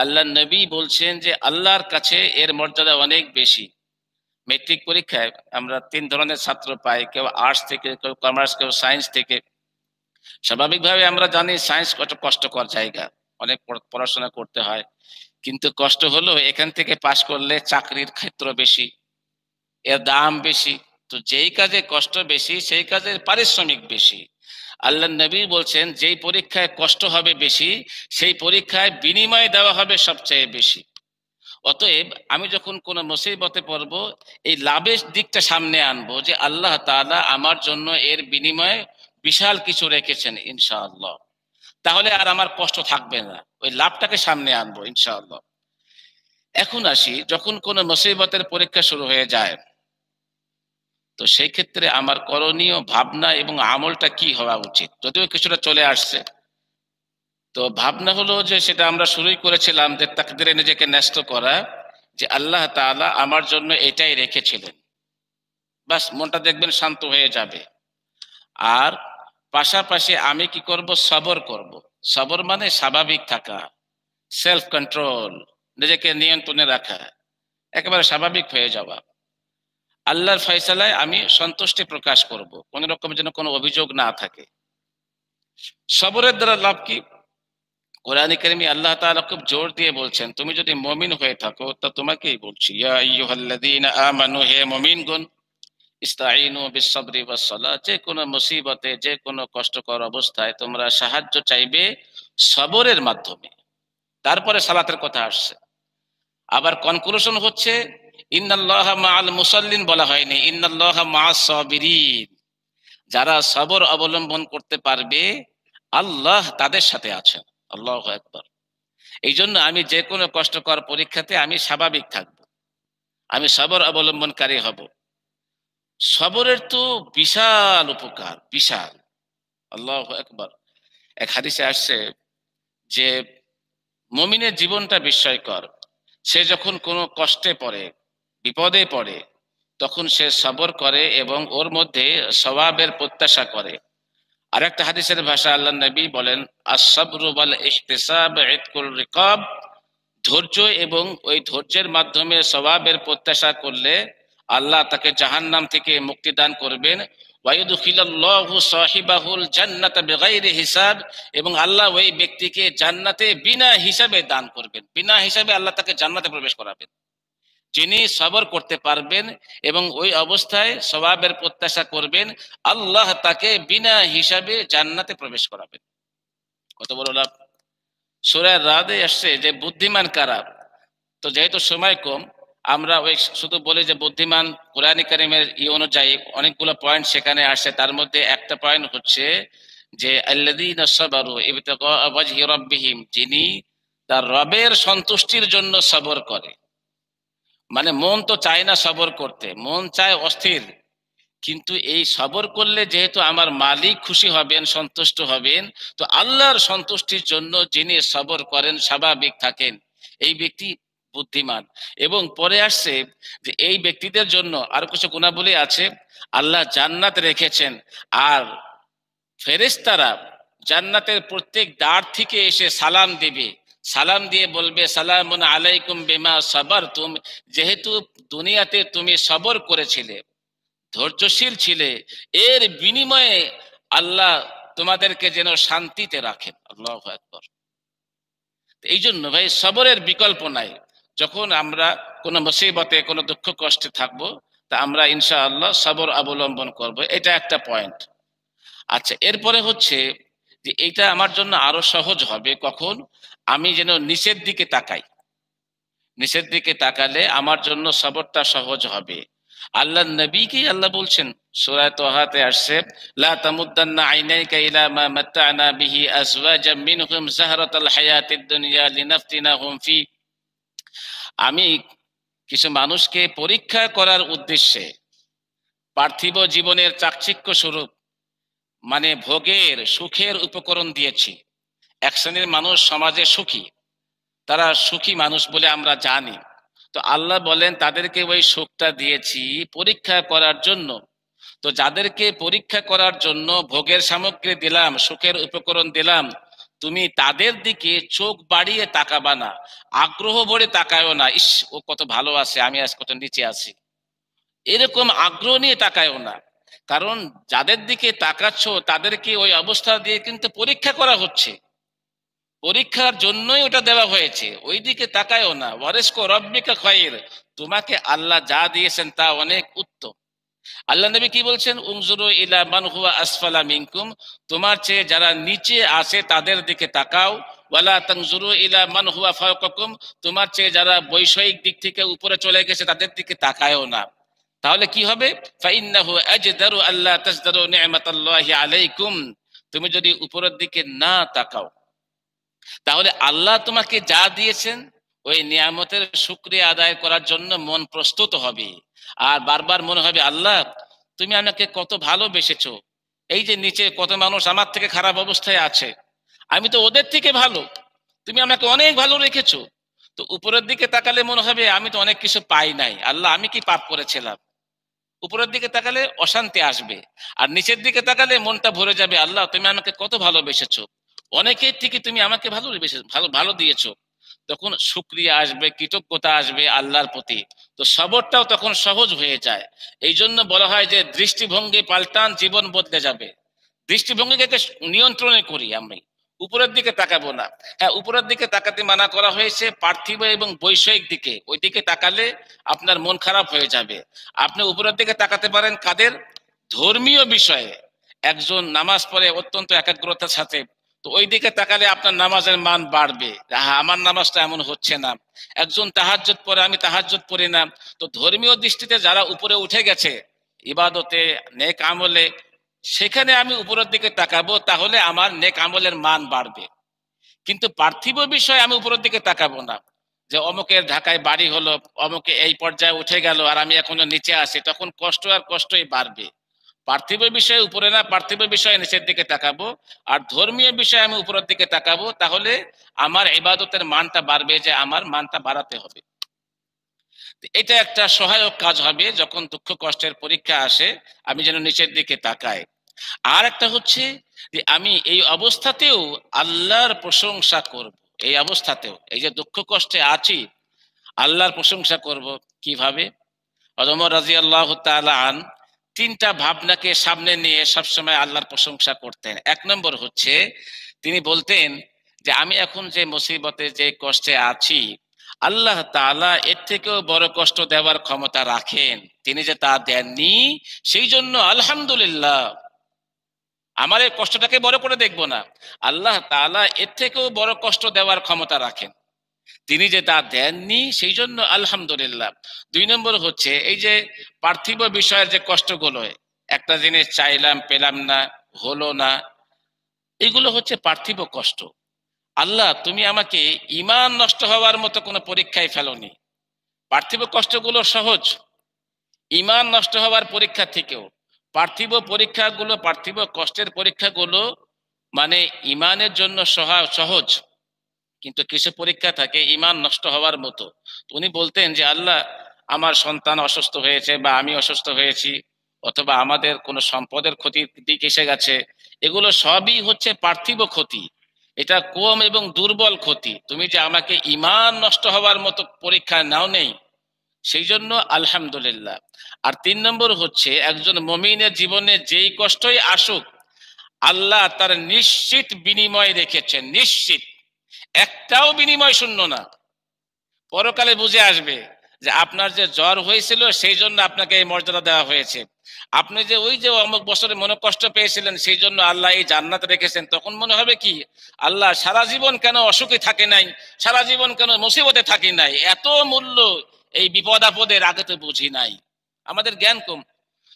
আল্লাহ নবী বলছেন যে আল্লাহর কাছে এর মর্যাদা অনেক বেশি। মেট্রিক পরীক্ষায় আমরা তিন ধরনের ছাত্র পাই, কেউ আর্টস থেকে, কেউ কমার্স, কেউ সায়েন্স থেকে। স্বাভাবিকভাবে আমরা জানি সায়েন্স কত কষ্টকর জায়গা, অনেক পড়াশোনা করতে হয়, কিন্তু কষ্ট হলো এখান থেকে পাশ করলে চাকরির ক্ষেত্র বেশি, এর দাম বেশি। তো যেই কাজে কষ্ট বেশি সেই কাজের পারিশ্রমিক বেশি। আল্লাহ নবী বলছেন যেই পরীক্ষায় কষ্ট হবে বেশি সেই পরীক্ষায় বিনিময় দেওয়া হবে সবচেয়ে বেশি। অতএব আমি যখন কোনো মুসিবতে পড়বো, এই লাভের দিকটা সামনে আনবো যে আল্লাহ তাআলা আমার জন্য এর বিনিময়ে বিশাল কিছু রেখেছেন ইনশাআল্লাহ, তাহলে আর আমার কষ্ট থাকবে না, ওই লাভটাকে সামনে আনবো ইনশাআল্লাহ। এখন আসি, যখন কোনো মুসিবতের পরীক্ষা শুরু হয়ে যায়, তো সেই ক্ষেত্রে আমার করণীয় ভাবনা এবং আমলটা কি হওয়া উচিত, যদিও কিছুটা চলে আসছে। তো ভাবনা হলো যে সেটা আমরা শুরুই করেছিলাম, যে তাকদিরে নিজেকে ন্যস্ত করা, যে আল্লাহ তাআলা আমার জন্য এটাই রেখেছিলেন, বাস মনটা দেখবেন শান্ত হয়ে যাবে। আর পাশাপাশি আমি কি করব, সবর করব। সবর মানে স্বাভাবিক থাকা, সেলফ কন্ট্রোল, নিজেকে নিয়ন্ত্রণে রাখা, একেবারে স্বাভাবিক হয়ে যাওয়া। আল্লাহর ফয়সালায় আমি সন্তুষ্টি প্রকাশ করব, কোন রকম যেন কোনো অভিযোগ না থাকে। সবরের দ্বারা লাভ কি? কোরআনে কারিমে আল্লাহ তাআলা খুব জোর দিয়ে বলছেন, তুমি যদি মুমিন হয়ে থাকো, তা তোমাকেই বলছি, ইয়া আইয়ুহাল্লাযীনা আমানু, হে মুমিনগণ, ইস্তাঈনু বিস-সাবরি ওয়াস-সালাহ, যে কোনো মুসিবতে, যে কোনো কষ্টকর অবস্থায় তোমরা সাহায্য চাইবে সবরের মাধ্যমে। তারপরে সালাতের কথা আসছে। আবার কনক্লুশন হচ্ছে ইন্নাল্লাহা মাআল মুসাল্লিন বলা হয়নি, ইন্নাল্লাহা মাআস সাবিরিন। যারা সবর অবলম্বন করতে পারবে আল্লাহ তাদের সাথে আছেন। আল্লাহু আকবার। এই জন্য আমি যে কোনো কষ্টকর পরীক্ষাতে আমি স্বাভাবিক থাকব, আমি সবর অবলম্বনকারী হব। সবরের তো বিশাল উপকার, বিশাল। আল্লাহু আকবার। এক হাদিসে আসছে যে মুমিনের জীবনটা বিস্ময়কর। সে যখন কোনো কষ্টে পড়ে, বিপদে পড়ে, তখন সে সবর করে এবং ওর মধ্যে সওয়াবের প্রত্যাশা করে। আরেকটা হাদিসের ভাষা আল্লাহ নবী বলেন, আস-সাবরু ওয়াল ইহতিসাব ইতকুল রিকাব। ধৈর্য এবং ওই ধৈর্যের মাধ্যমে সওয়াবের প্রত্যাশা করলে আল্লাহ তাকে জাহান্নাম থেকে মুক্তি দান করবেন। ওয়ায়ুদখিলাল্লাহু সাহিবাহুল জান্নাতা বিগাইরি হিসাব, এবং আল্লাহ ওই ব্যক্তিকে জান্নাতে বিনা হিসাবে দান করবেন। বিনা হিসাবে আল্লাহ তাকে জান্নাতে প্রবেশ করাবেন। যিনি সবর করতে পারবেন এবং ওই অবস্থায় সওয়াবের প্রত্যাশা করবেন, আল্লাহ তাকে বিনা হিসাবে জান্নাতে প্রবেশ করাবেন। কত বড় লাভ! সূরা রাদে আসছে যে বুদ্ধিমান কারা। তো যেহেতু সময় কম, আমরা ওই শুধু বলি যে বুদ্ধিমান কোরআন কারীমের অনুযায়ী অনেকগুলো পয়েন্ট সেখানে আসছে। তার মধ্যে একটা পয়েন্ট হচ্ছে যে আল্লাযীনা সাবারু ইবতিগা ওয়াজহি রাব্বিহিম, যিনি তার রবের সন্তুষ্টির জন্য সবর করে। মানে মন তো চায় না সবর করতে, মন চায় অস্থির, কিন্তু এই সবর করলে যেহেতু আমার মালিক খুশি হবেন, সন্তুষ্ট হবেন, তো আল্লাহর সন্তুষ্টির জন্য যিনি সবর করেন, স্বাভাবিক থাকেন, এই ব্যক্তি বুদ্ধিমান। এবং পরে আসছে যে এই ব্যক্তিদের জন্য আরো কিছু গুণাবলী আছে। আল্লাহ জান্নাত রেখেছেন, আর ফেরেশতারা জান্নাতের প্রত্যেক দ্বার থেকে এসে সালাম দিবে, সালাম দিয়ে বলবে, সালামুন আলাইকুম বিমা সাবারতুম। যেহেতু দুনিয়াতে তুমি সবর করেছিলে, ধৈর্যশীল ছিলে, এর বিনিময়ে আল্লাহ তোমাদেরকে যেন শান্তিতে রাখেন। আল্লাহু আকবার। এই জন্য ভাই সবরের বিকল্প নাই। যখন আমরা কোনো মুসিবতে, কোনো দুঃখ কষ্টে থাকবো, তা আমরা ইনশাআল্লাহ সবর অবলম্বন করব। এটা একটা পয়েন্ট। আচ্ছা, এরপরে হচ্ছে যে এইটা আমার জন্য আরো সহজ হবে কখন? আমি যেন নিচের দিকে তাকাই। নিচের দিকে তাকালে আমার জন্য সবরটা সহজ হবে। আল্লাহ নবীকে আল্লাহ বলছেন, সূরা তাহাতে আসছে, লা তামুদ্দান্না আইনাইকা ইলা মা মাত্তা'না বিহি আজওয়াজাম মিনহুম যাহরাতাল হায়াতিদ দুনিয়া লিনাফতিনাহুম ফি। আমি কিছু মানুষকে পরীক্ষা করার উদ্দেশ্যে পার্থিব জীবনের চাকচিক্য স্বরূপ, মানে ভোগের, সুখের উপকরণ দিয়েছি। এক শ্রেণীর মানুষ সমাজে সুখী, তারা সুখী মানুষ বলে আমরা জানি। তো আল্লাহ বলেন তাদেরকে ওই সুখটা দিয়েছি পরীক্ষা করার জন্য। তো যাদেরকে পরীক্ষা করার জন্য ভোগের সামগ্রী দিলাম, সুখের উপকরণ দিলাম, তুমি তাদের দিকে চোখ বাড়িয়ে তাকাবা না, আগ্রহ ভরে তাকায়ও না, ইস ও কত ভালো আছে, আমি আজ কত নিচে আছি, এরকম আগ্রহ নিয়ে তাকায়ও না। কারণ যাদের দিকে তাকাচ্ছ তাদেরকে ওই অবস্থা দিয়ে কিন্তু পরীক্ষা করা হচ্ছে, পরীক্ষার জন্যই ওটা দেওয়া হয়েছে। ওই দিকে তাকায়ও না। ওয়ারিজকু রাব্বিকা খায়র, তোমাকে আল্লাহ যা দিয়েছেন তা অনেক উত্তম। আল্লাহ নবী কি বলছেন? উনজুরু ইলা মান হুয়া আসফালা মিনকুম, তোমার চেয়ে যারা নিচে আছে তাদের দিকে তাকাও। ওয়ালা তানজুরু ইলা মান হুয়া ফাওকাকুম, তোমার চেয়ে যারা বৈষয়িক দিক থেকে উপরে চলে গেছে তাদের দিকে তাকায়ও না। তাহলে কি হবে? ফাইন্নাহু আজদারু আল্লা তাজদারু নি'মাতাল্লাহি আলাইকুম, তুমি যদি উপরের দিকে না তাকাও, তাহলে আল্লাহ তোমাকে যা দিয়েছেন ওই নিয়ামতের শুকরিয়া আদায় করার জন্য মন প্রস্তুত হবে। আর বারবার মনে হবে, আল্লাহ তুমি আমাকে কত ভালোবেসেছো। এই যে নিচে কত মানুষ আমার থেকে খারাপ অবস্থায় আছে, আমি তো ওদের থেকে ভালো, তুমি আমাকে অনেক ভালো রেখেছো। তো উপরের দিকে তাকালে মনে হবে আমি তো অনেক কিছু পাই নাই, আল্লাহ আমি কি পাপ করেছিলাম। উপরের দিকে তাকালে অশান্তি আসবে, আর নিচের দিকে তাকালে মনটা ভরে যাবে, আল্লাহ তুমি আমাকে কত ভালোবেসেছো, অনেকের থেকে তুমি আমাকে ভালো ভালো ভালো দিয়েছো। তখন শুকরিয়া আসবে, কৃতজ্ঞতা আসবে আল্লাহর প্রতি। তো সবরটাও তখন সহজ হয়ে যায়। এই জন্য বলা হয় যে দৃষ্টিভঙ্গি পাল্টান, জীবন বদলে যাবে। দৃষ্টিভঙ্গিকে নিয়ন্ত্রণে করি আমি, উপরের দিকে তাকাবো না। হ্যাঁ, উপরের দিকে তাকাতে মানা করা হয়েছে পার্থিব এবং বৈষয়িক দিকে, ওই দিকে তাকালে আপনার মন খারাপ হয়ে যাবে। আপনি উপরের দিকে তাকাতে পারেন কাদের? ধর্মীয় বিষয়ে। একজন নামাজ পড়ে অত্যন্ত একাগ্রতার সাথে, তো ওই দিকে তাকালে আপনার নামাজের মান বাড়বে। হ্যাঁ, আমার নামাজটা এমন হচ্ছে না। একজন তাহাজ্জুদ পড়ে, আমি তাহাজ্জুদ পড়ি না। তো ধর্মীয় দৃষ্টিতে যারা উপরে উঠে গেছে ইবাদতে, নেক আমলে, সেখানে আমি উপরের দিকে তাকাবো, তাহলে আমার নেক আমলের মান বাড়বে। কিন্তু পার্থিব বিষয়ে আমি উপরের দিকে তাকাবো না, যে অমুকের ঢাকায় বাড়ি হলো, অমুকে এই পর্যায়ে উঠে গেল আর আমি এখনো নিচে আছি, তখন কষ্ট আর কষ্টই বাড়বে। পার্থিব বিষয়ে উপরে না, পার্থিব বিষয়ে নিচের দিকে তাকাবো। আর ধর্মীয় বিষয়ে আমি উপরের দিকে তাকাবো, তাহলে আমার ইবাদতের মানটা বাড়বে, যে আমার মানটা বাড়াতে হবে। এটা একটা সহায়ক কাজ হবে যখন দুঃখ কষ্টের পরীক্ষা আসে, আমি যেন নিচের দিকে তাকাই। আর একটা হচ্ছে যে আমি এই অবস্থাতেও আল্লাহর প্রশংসা করব। এই অবস্থাতেও, এই যে দুঃখ কষ্টে আছি, আল্লাহর প্রশংসা করব। কিভাবে? ওমর রাদিয়াল্লাহু তাআলা আন তিনটা ভাবনাকে সামনে নিয়ে সবসময় আল্লাহর প্রশংসা করতেন। এক নম্বর হচ্ছে, তিনি বলতেন যে আমি এখন যে মুসিবতে, যে কষ্টে আছি, আল্লাহ তাআলা এর থেকেও বড় কষ্ট দেওয়ার ক্ষমতা রাখেন, তিনি যে তা দেননি, সেই জন্য আলহামদুলিল্লাহ। আমার এই কষ্টটাকে বড় করে দেখবো না, আল্লাহ তাআলা এর থেকেও বড় কষ্ট দেওয়ার ক্ষমতা রাখেন, তিনি যে তা দেননি, সেই জন্য আলহামদুলিল্লাহ। দুই নম্বর হচ্ছে, এই যে পার্থিব বিষয়ের যে কষ্টগুলো, একটা জিনিস চাইলাম পেলাম না, হলো না, এগুলো হচ্ছে পার্থিব কষ্ট। আল্লাহ, তুমি আমাকে ঈমান নষ্ট হওয়ার মতো কোনো পরীক্ষায় ফেলোনি। পার্থিব কষ্টগুলো সহজ, ঈমান নষ্ট হওয়ার পরীক্ষা থেকেও। পার্থিব পরীক্ষাগুলো, পার্থিব কষ্টের পরীক্ষাগুলো মানে ঈমানের জন্য সহজ, কিন্তু কিছু পরীক্ষা থাকে ঈমান নষ্ট হওয়ার মতো। উনি বলতেন যে আল্লাহ, আমার সন্তান অসুস্থ হয়েছে, বা আমি অসুস্থ হয়েছি, অথবা আমাদের কোনো সম্পদের ক্ষতির দিক এসে গেছে, এগুলো সবই হচ্ছে পার্থিব ক্ষতি। এটা কম এবং দুর্বল ক্ষতি, তুমি যে আমাকে ঈমান নষ্ট হওয়ার মতো পরীক্ষা নাও নেই, সেই জন্য আলহামদুলিল্লাহ। আর তিন নম্বর হচ্ছে, একজন মুমিনের জীবনে যেই কষ্টই আসুক, আল্লাহ তার নিশ্চিত বিনিময় রেখেছেন, নিশ্চিত, একটাও বিনিময় শূন্য না। পরকালে বুঝে আসবে যে আপনার যে জ্বর হয়েছিল, সেই জন্য আপনাকে এই মর্যাদা দেওয়া হয়েছে। আপনি যে ওই যে অমুক বছরে মনে কষ্ট পেয়েছিলেন, সেই জন্য আল্লাহ এই জান্নাত রেখেছেন। তখন মনে হবে কি, আল্লাহ সারা জীবন কেন অসুখে থাকে নাই, সারা জীবন কেন মুসিবতে থাকি নাই, এত মূল্য এই বিপদ আপদের, আগে তো বুঝি নাই, আমাদের জ্ঞান কম।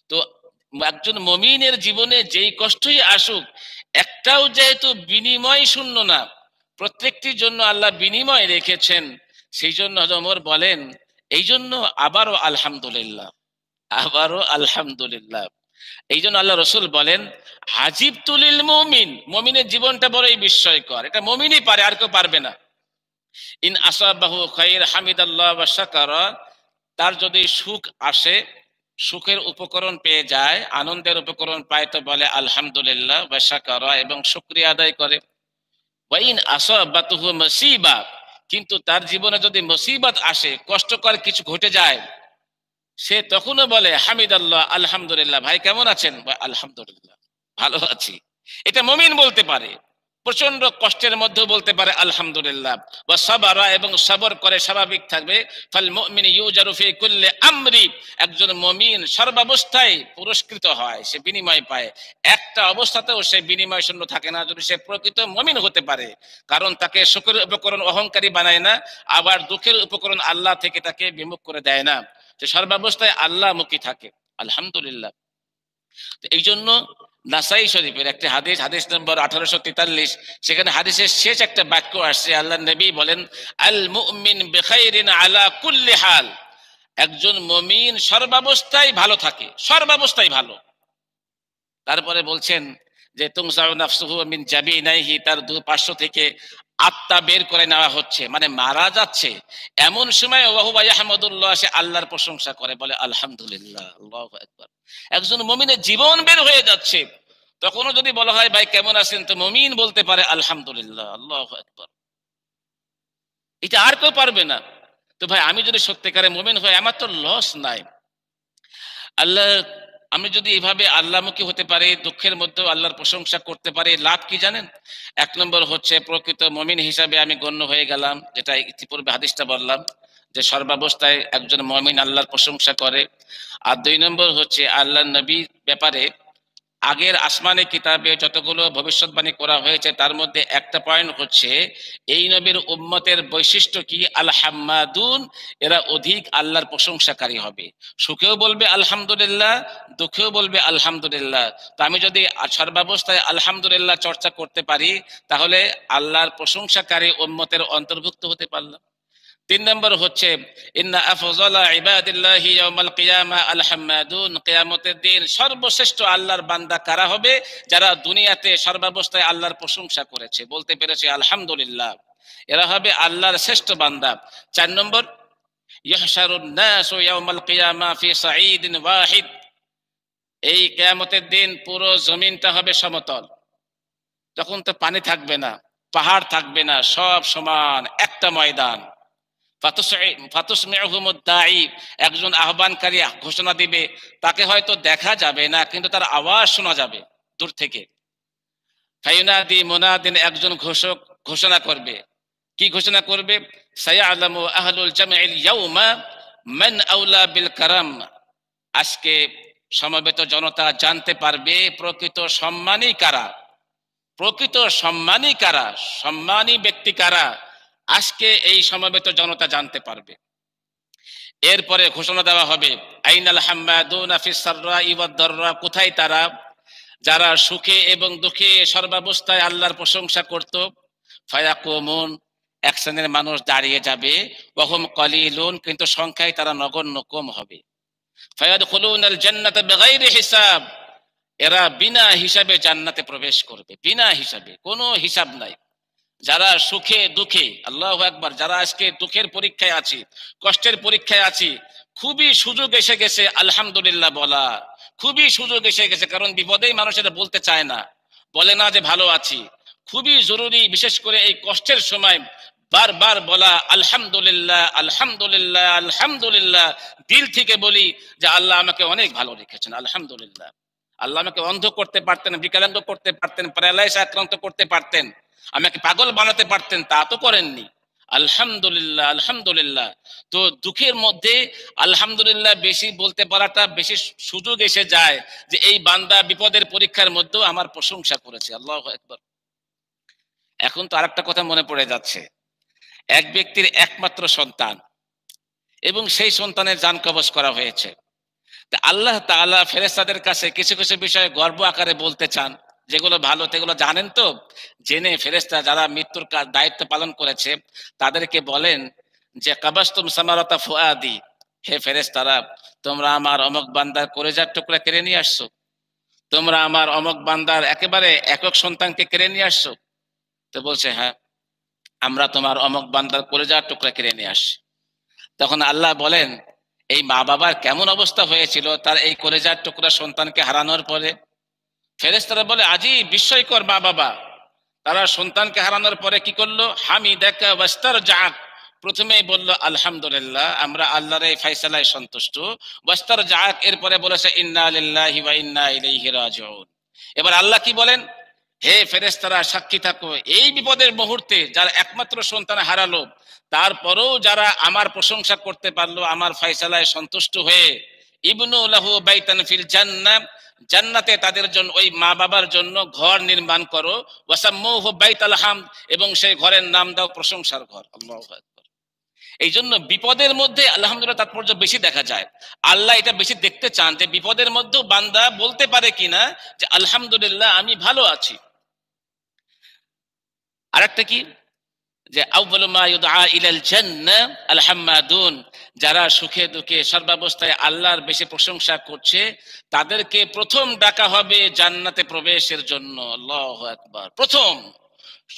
তো একজন মুমিনের জীবনে যেই কষ্টই আসুক, একটাও যেহেতু বিনিময় শূন্য না, প্রত্যেকটির জন্য আল্লাহ বিনিময় রেখেছেন, সেই জন্য ওমর বলেন, এই জন্য আবারও আলহামদুলিল্লাহ, আবারও আলহামদুলিল্লাহ। এই জন্য আল্লাহ রসুল বলেন, হাজিব তুলিল মুমিন, মুমিনের জীবনটা বড়ই বিস্ময়কর, এটা মুমিনই পারে, আর কেউ পারবে না। ইন আসাবাহু খাইর হামিদাল্লাহ ওয়া শাকারা, তার যদি সুখ আসে, সুখের উপকরণ পেয়ে যায়, আনন্দের উপকরণ পায়, তো বলে আলহামদুলিল্লাহ ওয়া শাকারা, এবং শুকরিয়া আদায় করে। ওয়াইন আসাবাতুহু মুসিবা, কিন্তু তার জীবনে যদি মুসিবত আসে, কষ্টকর কিছু ঘটে যায়, সে তখনও বলে হামিদাল্লাহ, আলহামদুলিল্লাহ। ভাই কেমন আছেন? আলহামদুলিল্লাহ, ভালো আছি। এটা মুমিন বলতে পারে, প্রচন্ড কষ্টের মধ্যেও বলতে পারে আলহামদুলিল্লাহ। ওয়া সাবারা, এবং সবর করে, স্বাভাবিক থাকবে। ফাল মুমিন ইউজারু ফি কুল্লি আমরি, একজন মুমিন সর্বাবস্থায় পুরস্কৃত হয়, সে বিনিময় পায়। একটা অবস্থাতেও সে বিনিময় শূন্য থাকে না, যদি সে প্রকৃত মুমিন হতে পারে। কারণ তাকে সুখের উপকরণ অহংকারী বানায় না, আবার দুঃখের উপকরণ আল্লাহ থেকে তাকে বিমুখ করে দেয় না, সে সর্বাবস্থায় আল্লাহমুখী থাকে। আলহামদুলিল্লাহ। এই জন্য নাসাই শরীফের একটা হাদিস, হাদিস নম্বর 1843, সেখানে হাদিসের শেষ একটা বাক্য আসছে, আল্লাহ নবী বলেন, আল মুমিন বিখাইরিন আলা কুল্লি হাল, একজন মুমিন সর্বাবস্থায় ভালো থাকে, সর্বাবস্থায় ভালো। তারপরে বলছেন যে তুমসাউ নাফসুহু মিন জাবিনাইহি, তার পার্শ্ব থেকে আত্মা বের করে নেওয়া হচ্ছে, মানে মারা যাচ্ছে, এমন সময় ওয়াহুয়া ইয়াহমাদুল্লাহ, সে আল্লাহর প্রশংসা করে, বলে আলহামদুলিল্লাহ, আল্লাহু আকবার। একজন মুমিনের জীবন বের হয়ে যাচ্ছে, তখনও যদি বলা হয় ভাই কেমন আছেন, তো মুমিন বলতে পারে আলহামদুলিল্লাহ, আল্লাহু আকবার। এটা আর কেউ পারবে না। তো ভাই আমি যদি সত্যিকারে মুমিন হই আমার তো লস নাই। আল্লাহ, আমি যদি এভাবে আল্লাহমুখী হতে পারি, দুঃখের মধ্যেও আল্লাহর প্রশংসা করতে পারি, লাভ কি জানেন? এক নম্বর হচ্ছে প্রকৃত মুমিন হিসাবে আমি গণ্য হয়ে গেলাম, যেটা ইতিপূর্বে হাদিসটা বললাম যে সর্বাবস্থায় একজন মুমিন আল্লাহর প্রশংসা করে। আর দুই নম্বর হচ্ছে আল্লাহর নবী ব্যাপারে আগের আসমানি কিতাবে যতগুলো ভবিষ্যৎবাণী করা হয়েছে তার মধ্যে একটা পয়েন্ট হচ্ছে এই নবীর উম্মতের বৈশিষ্ট্য কি, আল হাম্মাদুন, এরা অধিক আল্লাহর প্রশংসাকারী হবে। সুখেও বলবে আলহামদুলিল্লাহ, দুঃখেও বলবে আলহামদুলিল্লাহ। তো আমি যদি সর্বাবস্থায় আলহামদুলিল্লাহ চর্চা করতে পারি তাহলে আল্লাহর প্রশংসাকারী উম্মতের অন্তর্ভুক্ত হতে পারলাম। তিন নম্বর হচ্ছে ইন্না আফজালা ইবাদিল্লাহি ইয়াউমাল কিয়ামা আল হাম্মাদুন, কিয়ামতের দিন সর্বশ্রেষ্ঠ আল্লাহর বান্দা কারা হবে? যারা দুনিয়াতে সর্বাবস্থায় আল্লাহর প্রশংসা করেছে, বলতে পেরেছে আলহামদুলিল্লাহ, এরা হবে আল্লাহর শ্রেষ্ঠ বান্দা। চার নম্বর ইহশারুন নাসু ইয়াউমাল কিয়ামা ফি সাঈদিন ওয়াহিদ, এই কিয়ামতের দিন পুরো জমিনটা হবে সমতল, তখন তো পানি থাকবে না, পাহাড় থাকবে না, সব সমান একটা ময়দান। একজন আহ্বানকারী ঘোষণা দিবে, তাকে হয়তো দেখা যাবে না কিন্তু তার আওয়াজ শোনা যাবে দূর থেকে। ফায়ুনাদি মুনাদিন, একজন ঘোষক ঘোষণা করবে। কি ঘোষণা করবে? সায়ালামু আহলুল জামিল ইয়াউমা মান আউলা বিল কারাম, আজকে সমবেত জনতা জানতে পারবে প্রকৃত সম্মানী কারা, প্রকৃত সম্মানী কারা, সম্মানী ব্যক্তি কারা, আজকে এই সমবেত জনতা জানতে পারবে। এরপরে ঘোষণা দেওয়া হবে আইনাল হাম্মাদুনা ফিস সাররাই ওয়াদ দাররা, কোথায় তারা যারা সুখে এবং দুঃখে সর্বাবস্থায় আল্লাহর প্রশংসা করত। ফায়াকুমুন, এক শ্রেণীর মানুষ দাঁড়িয়ে যাবে, ওয়াহুম কলিলুন, কিন্তু সংখ্যায় তারা নগণ্য কম হবে। ফায়াদখুলুনাল জান্নাতা বিগাইরি হিসাব, এরা বিনা হিসাবে জান্নাতে প্রবেশ করবে, বিনা হিসাবে, কোনো হিসাব নাই। যারা সুখে দুঃখে, আল্লাহু আকবার, যারা আজকে দুঃখের পরীক্ষায় আছি, কষ্টের পরীক্ষায় আছি, খুবই সুযোগ এসে গেছে আলহামদুলিল্লাহ বলা, খুবই সুযোগ এসে গেছে। কারণ বিপদেই মানুষ এটা বলতে চায় না, বলে না যে ভালো আছি। খুবই জরুরি, বিশেষ করে এই কষ্টের সময় বারবার বলা আলহামদুলিল্লাহ আলহামদুলিল্লাহ আলহামদুলিল্লাহ। দিল থেকে বলি যে আল্লাহ আমাকে অনেক ভালো রেখেছেন, আলহামদুলিল্লাহ। আল্লাহ আমাকে অন্ধ করতে পারতেন, বিকলাঙ্গ করতে পারতেন, প্যারালাইস আক্রান্ত করতে পারতেন, আমাকে পাগল বানাতে পারতেন, তা তো করেননি। আলহামদুলিল্লাহ আলহামদুলিল্লাহ। তো দুঃখের মধ্যে আলহামদুলিল্লাহ বেশি বলতে পারাটা বেশি সুযোগ এসে যায় যে এই বান্দা বিপদের পরীক্ষার মধ্যেও আমার প্রশংসা করেছে, আল্লাহু আকবার। এখন তো আরেকটা কথা মনে পড়ে যাচ্ছে, এক ব্যক্তির একমাত্র সন্তান এবং সেই সন্তানের জান কবজ করা হয়েছে। তা আল্লাহ তাআলা ফেরেশতাদের কাছে কিছু কিছু বিষয়ে গর্ব আকারে বলতে চান, যেগুলো ভালো সেগুলো জানেন তো, জেনে ফেরেশতা যারা মৃত্যুর দায়িত্ব পালন করেছে তাদেরকে বলেন যে কাবাসতুম সামারাতা ফুআদি, হে ফেরেশতারা, তোমরা আমার অমক বান্দার কলিজার টুকরা কেড়ে নিয়ে আসছো, তোমরা আমার অমক বান্দার একেবারে একক সন্তানকে কেড়ে নিয়ে আসছো। তো বলছে হ্যাঁ, আমরা তোমার অমক বান্দার কলিজার টুকরা কেড়ে নিয়ে আসছি। তখন আল্লাহ বলেন এই মা বাবার কেমন অবস্থা হয়েছিল তার এই কলিজার টুকরা সন্তানকে হারানোর পরে। ফেরেশতারা বলে আজই বিস্ময়কর মা বাবা, তারা সন্তানকে হারানোর পরে কি করলো? হামিদাকা ওয়াস্তারজাক, প্রথমেই বলল আলহামদুলিল্লাহ, আমরা আল্লাহর এই ফয়সালায় সন্তুষ্ট। ওয়াস্তারজাক, এরপরে বলেছে ইন্না লিল্লাহি ওয়া ইন্না ইলাইহি রাজিউন। এবার আল্লাহ কি বলেন? হে ফেরেশতারা সাক্ষী থাকো, এই বিপদের মুহূর্তে যারা একমাত্র সন্তান হারালো তারপরেও যারা আমার প্রশংসা করতে পারলো, আমার ফয়সালায় সন্তুষ্ট হয়ে, ইবনু লাহু বাইতান ফিল জান্নাহ, জান্নাতে তাদের জন্য, ওই মা বাবার জন্য ঘর নির্মাণ করো। ওয়াসাম্মুহু বাইতাল হামদ, এবং সেই ঘরের নাম দাও প্রশংসার ঘর। আল্লাহু আকবার। এই জন্য বিপদের মধ্যে আলহামদুলিল্লাহ তাৎপর্য বেশি দেখা যায়। আল্লাহ এটা বেশি দেখতে চান যে বিপদের মধ্যেও বান্দা বলতে পারে কিনা যে আলহামদুলিল্লাহ আমি ভালো আছি। আরেকটা কি, যে আউয়ালু মা ইউদআ ইলাল জান্নাহ আল হাম্মাদুন, যারা সুখে দুঃখে সর্বাবস্থায় আল্লাহর বেশি প্রশংসা করছে তাদেরকে প্রথম ডাকা হবে জান্নাতে প্রবেশের জন্য। আল্লাহু আকবার। প্রথম,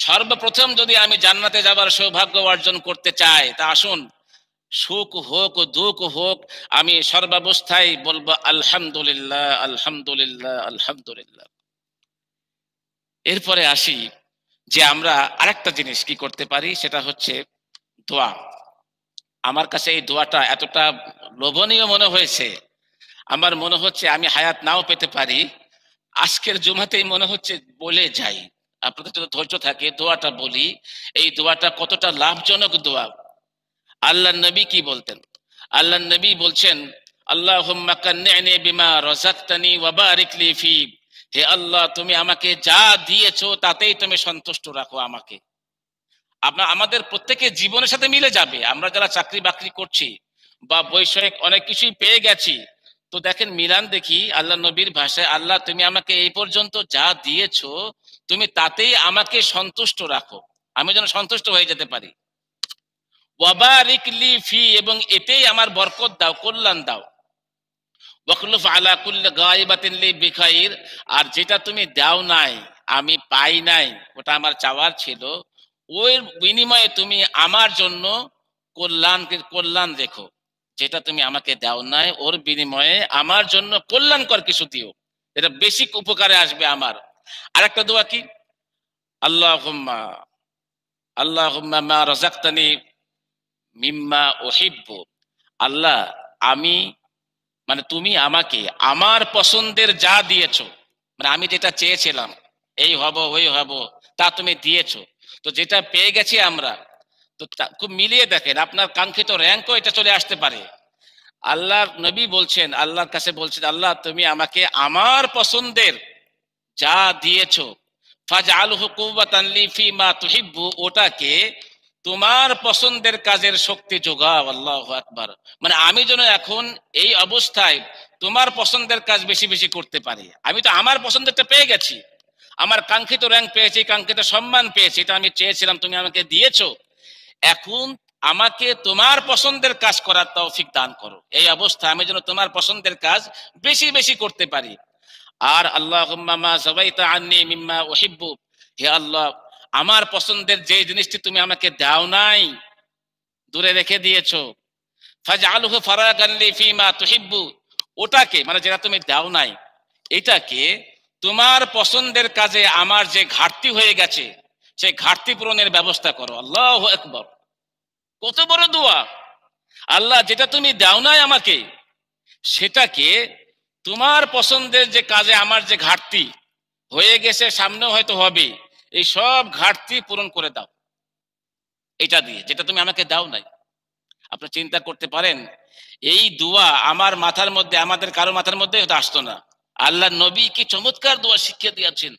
সর্বপ্রথম যদি আমি জান্নাতে যাবার সৌভাগ্য অর্জন করতে চাই, তা আসুন, সুখ হোক দুঃখ হোক, আমি সর্বাবস্থায় বলবো আলহামদুলিল্লাহ আলহামদুলিল্লাহ আলহামদুলিল্লাহ। এরপরে আসি যে আমরা আরেকটা জিনিস কি করতে পারি, সেটা হচ্ছে দোয়া। আমার কাছে এই দোয়াটা এতটা লোভনীয় মনে হয়েছে, আমার মনে হচ্ছে আমি হায়াত নাও পেতে পারি, আজকের জুমাতেই মনে হচ্ছে বলে যাই। আপনাদের যদি ধৈর্য থাকে দোয়াটা বলি। এই দোয়াটা কতটা লাভজনক দোয়া। আল্লাহ নবী কি বলতেন? আল্লাহ নবী বলছেন, আল্লাহুম্মা কান্নি'নি বিমা রাযাকতানি ওয়া বারিক লি ফি। হে আল্লাহ, তুমি আমাকে যা দিয়েছো তাতেই তুমি সন্তুষ্ট রাখো আমাকে। আমাদের প্রত্যেকের জীবনের সাথে মিলে যাবে। আমরা যারা চাকরি বাকরি করছি বা বৈষয়িক অনেক কিছুই পেয়ে গেছি, তো দেখেন মিলান দেখি আল্লাহ নবীর ভাষায়, আল্লাহ তুমি আমাকে এই পর্যন্ত যা দিয়েছো তুমি তাতেই আমাকে সন্তুষ্ট রাখো, আমি যেন সন্তুষ্ট হয়ে যেতে পারি। ওয়াবারিক লি ফি, এবং এতেই আমার বরকত দাও, কল্যাণ দাও। ওয়াখলুফ আলা কুল্লি গায়বাতিন লি বিখাইর, আর যেটা তুমি দাও নাই, আমি পাই নাই, ওটা আমার চাওয়ার ছিল, ওই বিনিময়ে তুমি আমার জন্য কল্যাণ রেখো। যেটা তুমি আমাকে দাও নাই ওর বিনিময়ে আমার জন্য কল্যাণকর কিছু দিও, এটা বেশি উপকারে আসবে আমার। আরেকটা দোয়া কি? আল্লাহুম্মা আল্লাহুম্মা মা রাযাকতানি মিম্মা উহিব্বু। আল্লাহ, আমি মানে তুমি আমাকে আমার পছন্দের যা দিয়েছো, মানে আমি যেটা চেয়েছিলাম এই হব ওই হব, তা তুমি দিয়েছো। তো যেটা পেয়ে গেছি আমরা, তো খুব মিলিয়ে দেখেন আপনার কাঙ্ক্ষিত র্যাঙ্কও এটা চলে আসতে পারে। আল্লাহ নবী বলছেন, আল্লাহর কাছে বলছেন, আল্লাহ তুমি আমাকে আমার পছন্দের যা দিয়েছো ফাজআলহু কুওয়াতান লি ফিমা তুহিব্বু, ওটাকে তোমার পছন্দের কাজের শক্তি যোগাও। আল্লাহু আকবার। মানে আমি যেন এখন এই অবস্থায় তোমার পছন্দের কাজ বেশি বেশি করতে পারি। আমি তো আমার পছন্দেরটা পেয়ে গেছি, আমার কাঙ্ক্ষিত র্যাঙ্ক পেয়েছি, কাঙ্ক্ষিত সম্মান পেয়েছি, এটা আমি চেয়েছিলাম, তুমি আমাকে দিয়েছো। এখন আমাকে তোমার পছন্দের কাজ করার তৌফিক দান করো, এই অবস্থায় আমি যেন তোমার পছন্দের কাজ বেশি বেশি করতে পারি। আর আল্লাহুম্মা মা যাওয়াইতা আন্নি মিম্মা উহিব্বু, হে আল্লাহ, আমার পছন্দের যে জিনিসটি তুমি আমাকে দাও নাই, দূরে রেখে দিয়েছো, ফাজআলহু ফারাগান লি ফিমা তুহিব্বু, ওটাকে মানে যেটা তুমি দাও নাই এটাকে তোমার পছন্দের কাজে আমার যে ঘাটতি হয়ে গেছে সেই ঘাটতি পূরণের ব্যবস্থা করো। আল্লাহু আকবার। কত বড় দোয়া! আল্লাহ, যেটা তুমি দাও নাই আমাকে, সেটাকে তোমার পছন্দের যে কাজে আমার যে ঘাটতি হয়ে গেছে, সামনেও হয়তো হবে, এই সব ঘাটতি পূরণ করে দাও এটা দিয়ে, যেটা তুমি আমাকে দাও নাই। আপনি চিন্তা করতে পারেন, এই দোয়া আমার মাথার মধ্যে, আমাদের কারো মাথার মধ্যে হয়তো আসতো না। আল্লাহ নবী কি চমৎকার দোয়া শিখিয়ে দিয়েছেন,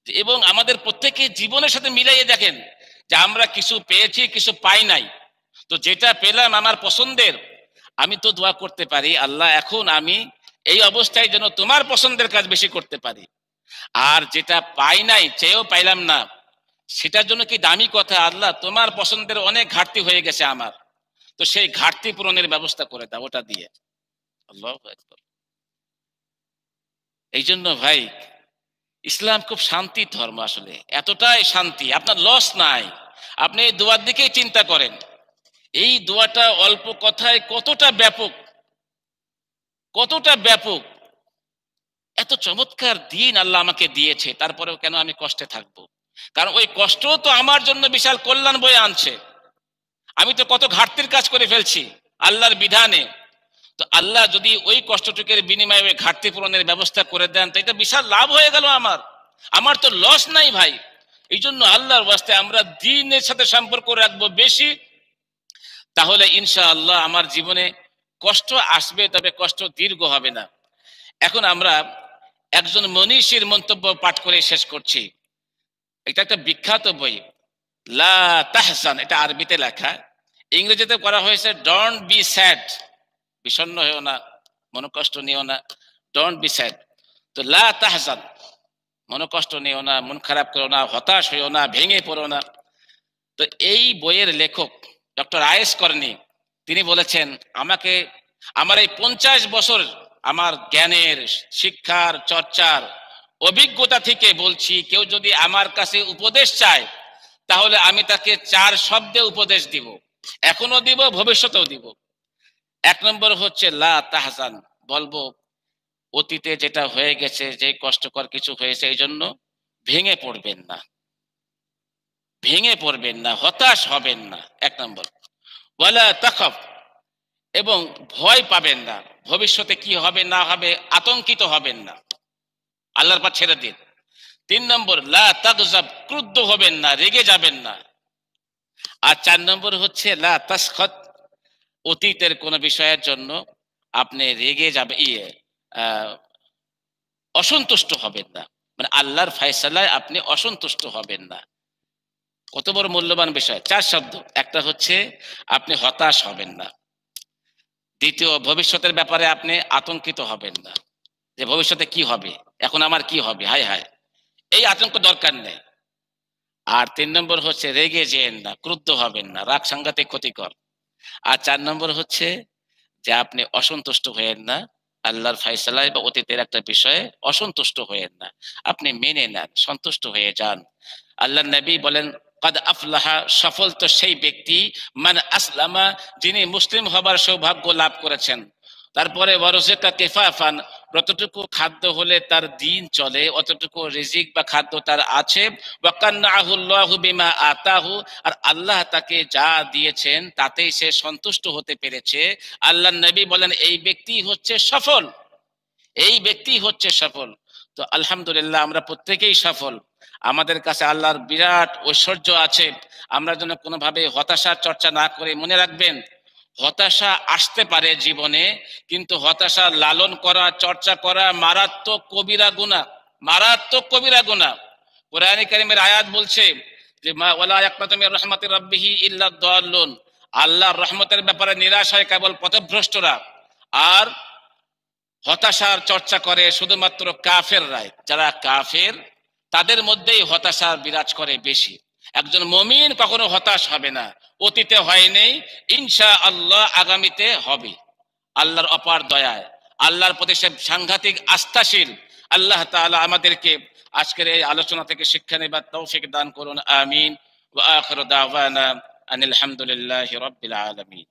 এবং আমাদের প্রত্যেকের জীবনের সাথে মিলাইয়ে দেখেন যে আমরা কিছু পেয়েছি কিছু পাই নাই, তো যেটা পেলাম আমার পছন্দের, আমি তো দোয়া করতে পারি, আল্লাহ এখন আমি এই অবস্থায় যেন তোমার পছন্দের কাজ বেশি করতে পারি। আর যেটা পাই নাই, চেয়েও পাইলাম না, সেটার জন্য কি দামি কথা, আল্লাহ তোমার পছন্দের অনেক ঘাটতি হয়ে গেছে আমার, তো সেই ঘাটতি পূরণের ব্যবস্থা করে দাও ওটা দিয়ে। আল্লাহু আকবার। এই জন্য ভাই, ইসলাম খুব শান্তির ধর্ম, আসলে এতটাই শান্তি, আপনার লস নাই। আপনি এই দোয়ার দিকেই চিন্তা করেন, এই দোয়াটা অল্প কথায় কতটা ব্যাপক, কতটা ব্যাপক। এত চমৎকার দিন আল্লাহ আমাকে দিয়েছে, তারপরেও কেন আমি কষ্টে থাকবো? কারণ ওই কষ্ট তো আমার জন্য বিশাল কল্যাণ বয়ে আনছে। আমি তো কত ঘাটতির কাজ করে ফেলছি আল্লাহর বিধানে, তো আল্লাহ যদি ওই কষ্টটুকের বিনিময়ে ওই ঘাটতি পূরণের ব্যবস্থা করে দেন, তো এটা বিশাল লাভ হয়ে গেল আমার, আমার তো লস নাই ভাই। এই জন্য আল্লাহর ওয়াস্তে আমরা দ্বীনের সাথে সম্পর্ক রাখবো বেশি, তাহলে ইনশাআল্লাহ আমার জীবনে কষ্ট আসবে, তবে কষ্ট দীর্ঘ হবে না। এখন আমরা একজন মনীষীর মন্তব্য পাঠ করে শেষ করছি। এটা একটা বিখ্যাত বই, লা তাহজান, এটা আরবিতে লেখা, ইংরেজিতে করা হয়েছে ডোন্ট বি স্যাড, বিষণ্ণ হয়েও না, মনোকষ্ট নিও না, ডোন্ট বি স্যাড। তো লা তাহজান, মনোকষ্ট নিও না, মন খারাপ করো না, হতাশ হইও না, ভেঙে পড়ো না। তো এই বইয়ের লেখক ডক্টর আয়েস কর্নি, তিনি বলেছেন, আমাকে আমার এই 50 বছর আমার জ্ঞানের, শিক্ষার, চর্চার অভিজ্ঞতা থেকে বলছি, কেউ যদি আমার কাছে উপদেশ চায় তাহলে আমি তাকে 4 শব্দে উপদেশ দিব, এখনো দিব, ভবিষ্যতেও দিব। 1 নম্বর হচ্ছে লা তাহজান, বলবো অতীতে যেটা হয়ে গেছে, যে কষ্টকর কিছু হয়েছে, এই জন্য ভেঙে পড়বেন না। ভেঙে পড়বেন না, হতাশ হবেন না। 1 নম্বর। ওয়ালা তাখাফ, এবং ভয় পাবেন না, ভবিষ্যতে কি হবে না হবে আতঙ্কিত হবেন না, আল্লাহর পর ছেড়ে দিন। 3 নম্বর, লা তাগজাব, ক্রুদ্ধ হবেন না, রেগে যাবেন না। আর 4 নম্বর হচ্ছে লা তাসখাত, অতীতের কোন বিষয়ের জন্য আপনি রেগে যাবে আহ, অসন্তুষ্ট হবেন না, মানে আল্লাহর ফয়সালায় আপনি অসন্তুষ্ট হবেন না। কত বড় মূল্যবান বিষয়, 4 শব্দ। একটা হচ্ছে আপনি হতাশ হবেন না। দ্বিতীয়, ভবিষ্যতের ব্যাপারে আপনি আতঙ্কিত হবেন না, যে ভবিষ্যতে কি হবে, এখন আমার কি হবে, হায় হায়, এই আতঙ্ক দরকার নেই। আর 3 নম্বর হচ্ছে রেগে যেন না, ক্রুদ্ধ হবেন না, রাগ সাংঘাতিক ক্ষতিকর। আর 4 নম্বর হচ্ছে যে আপনি অসন্তুষ্ট হয়েন না, আল্লাহর ফয়সালায় বা অতীতের একটা বিষয়ে অসন্তুষ্ট হয়েন না, আপনি মেনে নেন, সন্তুষ্ট হয়ে যান। আল্লাহ নবী বলেন, কাদ আফলাহা, সফল তো সেই ব্যক্তি, মান আসলামা, যিনি মুসলিম হবার সৌভাগ্য লাভ করেছেন। তারপরে ওয়ারযাকা কিফাফান, যতটুকু খাদ্য হলে তার দিন চলে, অতটুকু রিজিক বা খাদ্য তার আছে। ওয়াকান্নাহুল্লাহু বিমা আতাহু, আর আল্লাহ তাকে যা দিয়েছেন তাতেই সে সন্তুষ্ট হতে পেরেছে। আল্লাহ নবী বলেন এই ব্যক্তি হচ্ছে সফল, এই ব্যক্তি হচ্ছে সফল। তো আলহামদুলিল্লাহ আমরা প্রত্যেকেই সফল, আমাদের কাছে আল্লাহর বিরাট ঐশ্বর্য আছে। আমরা যেন কোনোভাবে হতাশার চর্চা না করে, মনে রাখবেন হতাশা আসতে পারে জীবনে, কিন্তু হতাশা লালন করা, চর্চা করা মারাত্মক কবিরা গুনাহ, মারাত্মক কবিরা গুনাহ। কোরআনে কারীমের আয়াত বলছে যে মা ওয়ালা ইয়াকনাতু মির রাহমাতি রাব্বিহি ইল্লা দাল্লুন, আল্লাহর রহমতের ব্যাপারে নিরাশ হয় কেবল পথভ্রষ্টরা। আর হতাশার চর্চা করে শুধুমাত্র কাফেররাই, যারা কাফের তাদের মধ্যেই হতাশা বিরাজ করে বেশি। একজন মুমিন কখনো হতাশ হবে না, অতীতে হয়নি, ইনশাআল্লাহ আগামীতে হবে, আল্লাহর অপার দয়ায়, আল্লাহর প্রতি সে সাংঘাতিক আস্থাশীল। আল্লাহ তাআলা আমাদেরকে আজকের এই আলোচনা থেকে শিক্ষা নেবার তৌফিক দান করুন, আমিন। ওয়া আখিরু দাওয়ানা আনিল হামদুলিল্লাহি রাব্বিল আলামিন।